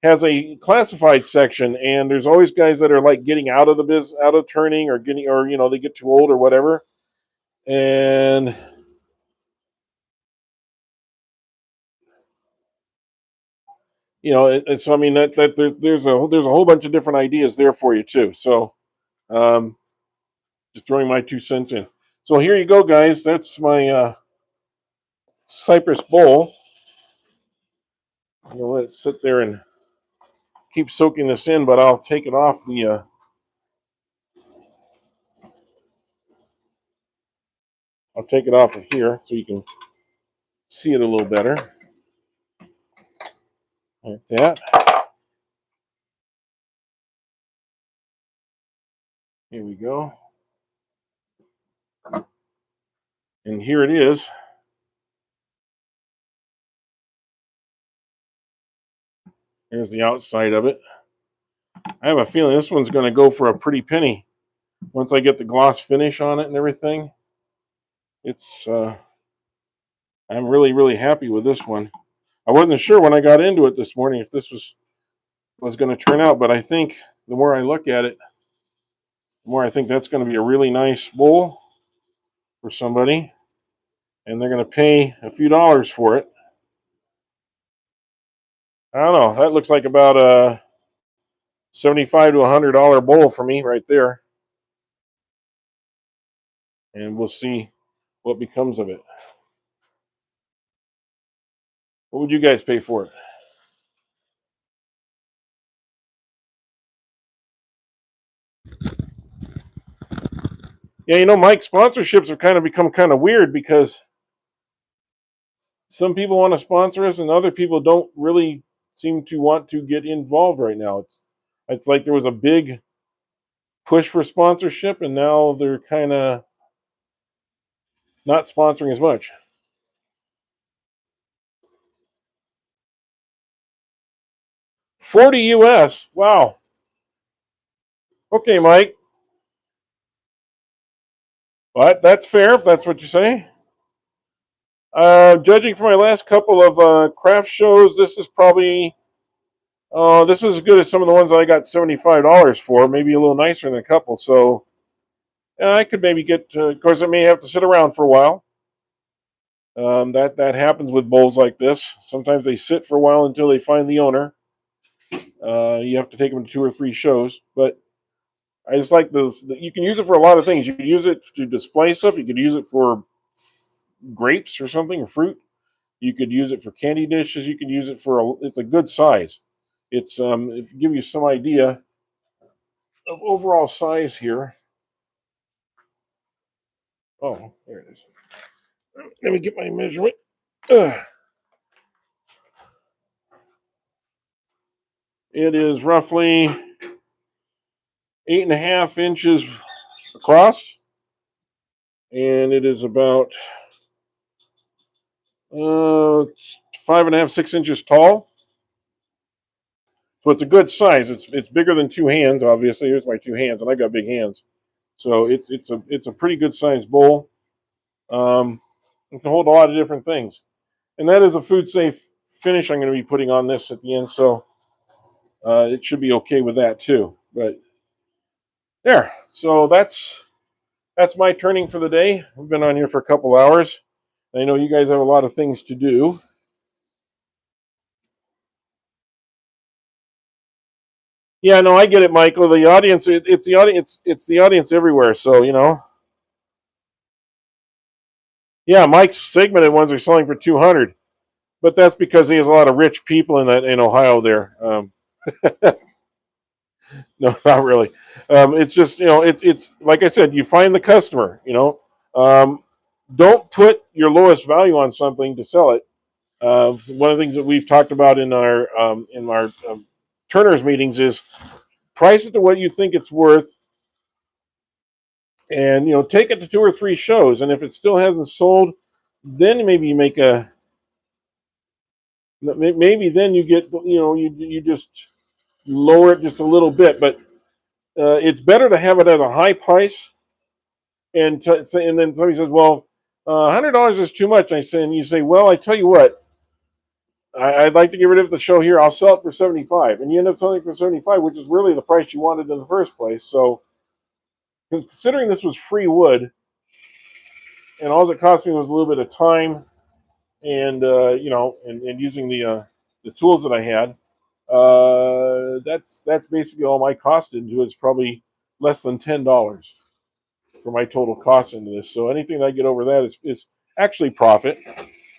Speaker 1: has a classified section, and there's always guys that are like getting out of the business, out of turning, or getting, or they get too old or whatever. And so I mean there's a whole bunch of different ideas there for you too. So um, just throwing my 2 cents in. So here you go, guys. That's my cypress bowl. I'm gonna let it sit there and keep soaking this in, but I'll take it off the. I'll take it off of here so you can see it a little better. Like that. Here we go. And here it is. Here's the outside of it. I have a feeling this one's going to go for a pretty penny once I get the gloss finish on it and everything. It's I'm really, really happy with this one. I wasn't sure when I got into it this morning if this was going to turn out, but I think the more I look at it, the more I think that's going to be a really nice bowl for somebody, and they're going to pay a few dollars for it. I don't know. That looks like about a $75 to $100 bowl for me right there, and we'll see what becomes of it. What would you guys pay for it? Yeah, Mike, sponsorships have kind of become kind of weird, because some people want to sponsor us and other people don't really seem to want to get involved right now. It's like there was a big push for sponsorship, and now they're kind of not sponsoring as much. 40 US. Wow. Okay, Mike. Well, that's fair if that's what you say. Judging from my last couple of craft shows, this is probably this is as good as some of the ones that I got $75 for. Maybe a little nicer than a couple. So I could maybe get. Of course, I may have to sit around for a while. That happens with bowls like this. Sometimes they sit for a while until they find the owner. You have to take them to 2 or 3 shows, but I just like this. You can use it for a lot of things. You could use it to display stuff. You could use it for grapes or something, or fruit. You could use it for candy dishes. You could use it for it's a good size. It's if give you some idea of overall size here. Oh, there it is. Let me get my measurement. It is roughly 8.5 inches across, and it is about 5.5, 6 inches tall. So it's a good size. It's bigger than 2 hands. Obviously, here's my 2 hands, and I got big hands. So it's a pretty good sized bowl. It can hold a lot of different things, and that is a food safe finish I'm going to be putting on this at the end. So it should be okay with that too. But there. So that's my turning for the day. We've been on here for a couple hours. I know you guys have a lot of things to do. Yeah, no, I get it, Michael. The audience, it's the audience, it's the audience everywhere. So yeah, Mike's segmented ones are selling for 200, but that's because he has a lot of rich people in Ohio there. No, not really. It's just it's like I said, you find the customer. Don't put your lowest value on something to sell it. One of the things that we've talked about in our Turner's meetings is price it to what you think it's worth, and take it to 2 or 3 shows. And if it still hasn't sold, then maybe you make a maybe then you get you just lower it just a little bit. But it's better to have it at a high price and then somebody says, well, $100 is too much. And you say, well, I tell you what, I'd like to get rid of the show here. I'll sell it for 75, and you end up selling it for 75, which is really the price you wanted in the first place. So, considering this was free wood, and all it cost me was a little bit of time, and and using the tools that I had, that's basically all my cost into it. It's probably less than $10 for my total cost into this. So anything that I get over that is actually profit.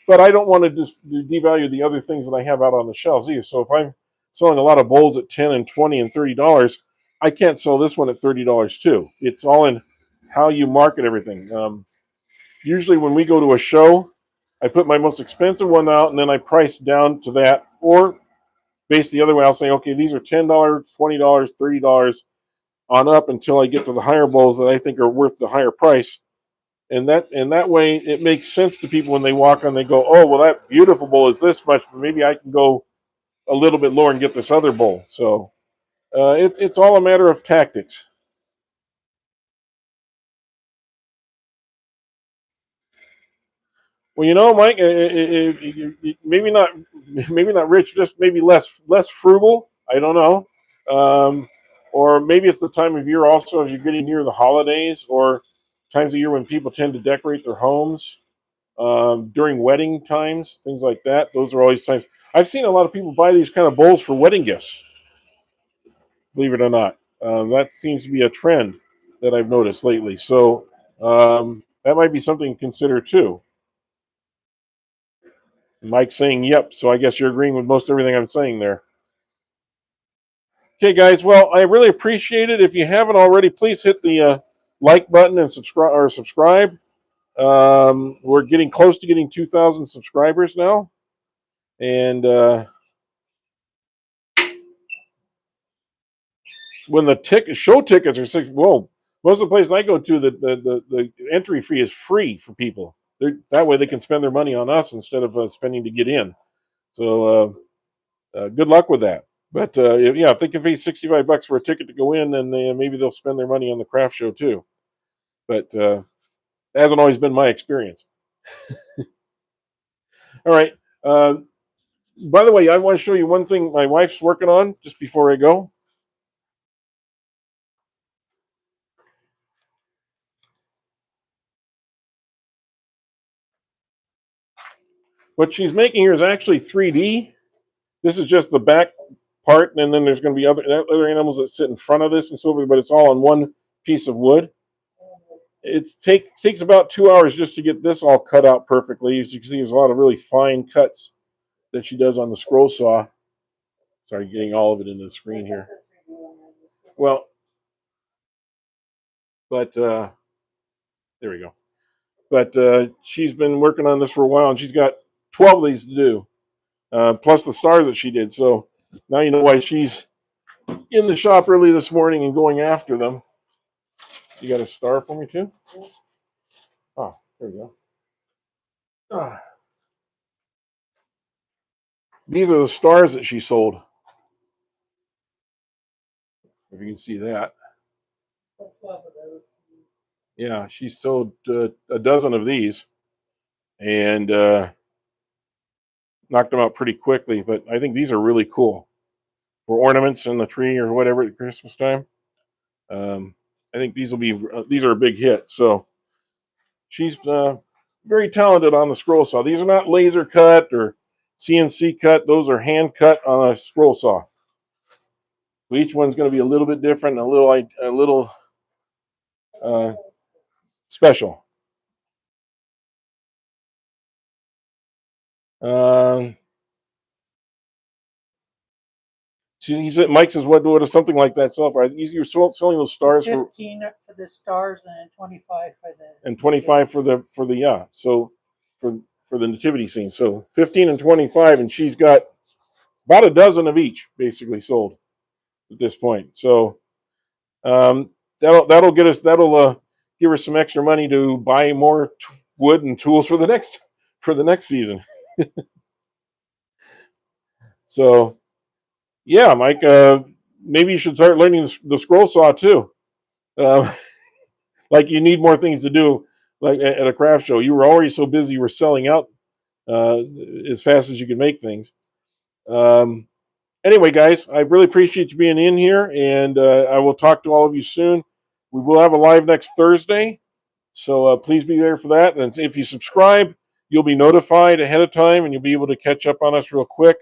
Speaker 1: But I don't want to just devalue the other things that I have out on the shelves either. So if I'm selling a lot of bowls at $10 and $20 and $30, I can't sell this one at $30 too. It's all in how you market everything. Usually when we go to a show, I put my most expensive one out and then I price down to that. Or based the other way, I'll say, okay, these are $10, $20, $30 on up until I get to the higher bowls that I think are worth the higher price. And that way it makes sense to people when they walk on. They go, oh, well, that beautiful bowl is this much, but maybe I can go a little bit lower and get this other bowl. So it's all a matter of tactics. Well, Mike, maybe not rich, just maybe less frugal. I don't know, or maybe it's the time of year also as you're getting near the holidays, or times of year when people tend to decorate their homes. During wedding times, things like that. Those are always times. I've seen a lot of people buy these kind of bowls for wedding gifts, believe it or not. That seems to be a trend that I've noticed lately. So that might be something to consider too. Mike's saying yep, so I guess you're agreeing with most everything I'm saying there. Okay, guys. Well, I really appreciate it. If you haven't already, please hit the like button and subscribe. We're getting close to getting 2,000 subscribers now, and when the show tickets are most of the places I go to, the entry fee is free for people. That way they can spend their money on us instead of spending to get in. So good luck with that. But if they can pay $65 for a ticket to go in, then maybe they'll spend their money on the craft show too. But that hasn't always been my experience. All right. By the way, I want to show you one thing my wife's working on just before I go. What she's making here is actually 3D. This is just the back part, and then there's going to be other animals that sit in front of this and so forth, but it's all on one piece of wood. It takes about 2 hours just to get this all cut out perfectly. As you can see, there's a lot of really fine cuts that she does on the scroll saw. Sorry, getting all of it into the screen here. Well, but there we go. But she's been working on this for a while, and she's got 12 of these to do, plus the stars that she did. So now you know why she's in the shop early this morning and going after them. You got a star for me too? Oh, there we go. These are the stars that she sold. If you can see that. Yeah, she sold a dozen of these and knocked them out pretty quickly. But I think these are really cool for ornaments in the tree or whatever at Christmas time. I think these are a big hit. So she's very talented on the scroll saw. These are not laser cut or CNC cut. Those are hand cut on a scroll saw. Each one's going to be a little bit different, and a little special. He said, Mike says, what does something like that sell for? You're selling those stars
Speaker 2: 15 for the stars and 25 for the
Speaker 1: 25 for the so for the nativity scene. So 15 and 25, and she's got about a dozen of each basically sold. at this point. So that'll get us that'll give us some extra money to buy more wood and tools for the next season. So yeah, Mike, maybe you should start learning the scroll saw too. Uh, like you need more things to do. Like at a craft show, you were already so busy you were selling out uh, as fast as you could make things. Um, anyway, guys, I really appreciate you being in here, and I will talk to all of you soon. We will have a live next Thursday, so please be there for that. And if you subscribe, you'll be notified ahead of time, and you'll be able to catch up on us real quick.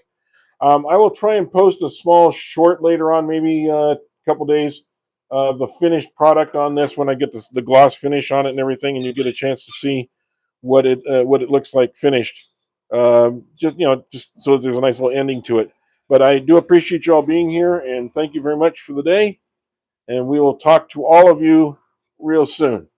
Speaker 1: I will try and post a small short later on, maybe a couple days, of the finished product on this when I get the gloss finish on it and everything, and you get a chance to see what it looks like finished. Just so there's a nice little ending to it. But I do appreciate you all being here, and thank you very much for the day. And we will talk to all of you real soon.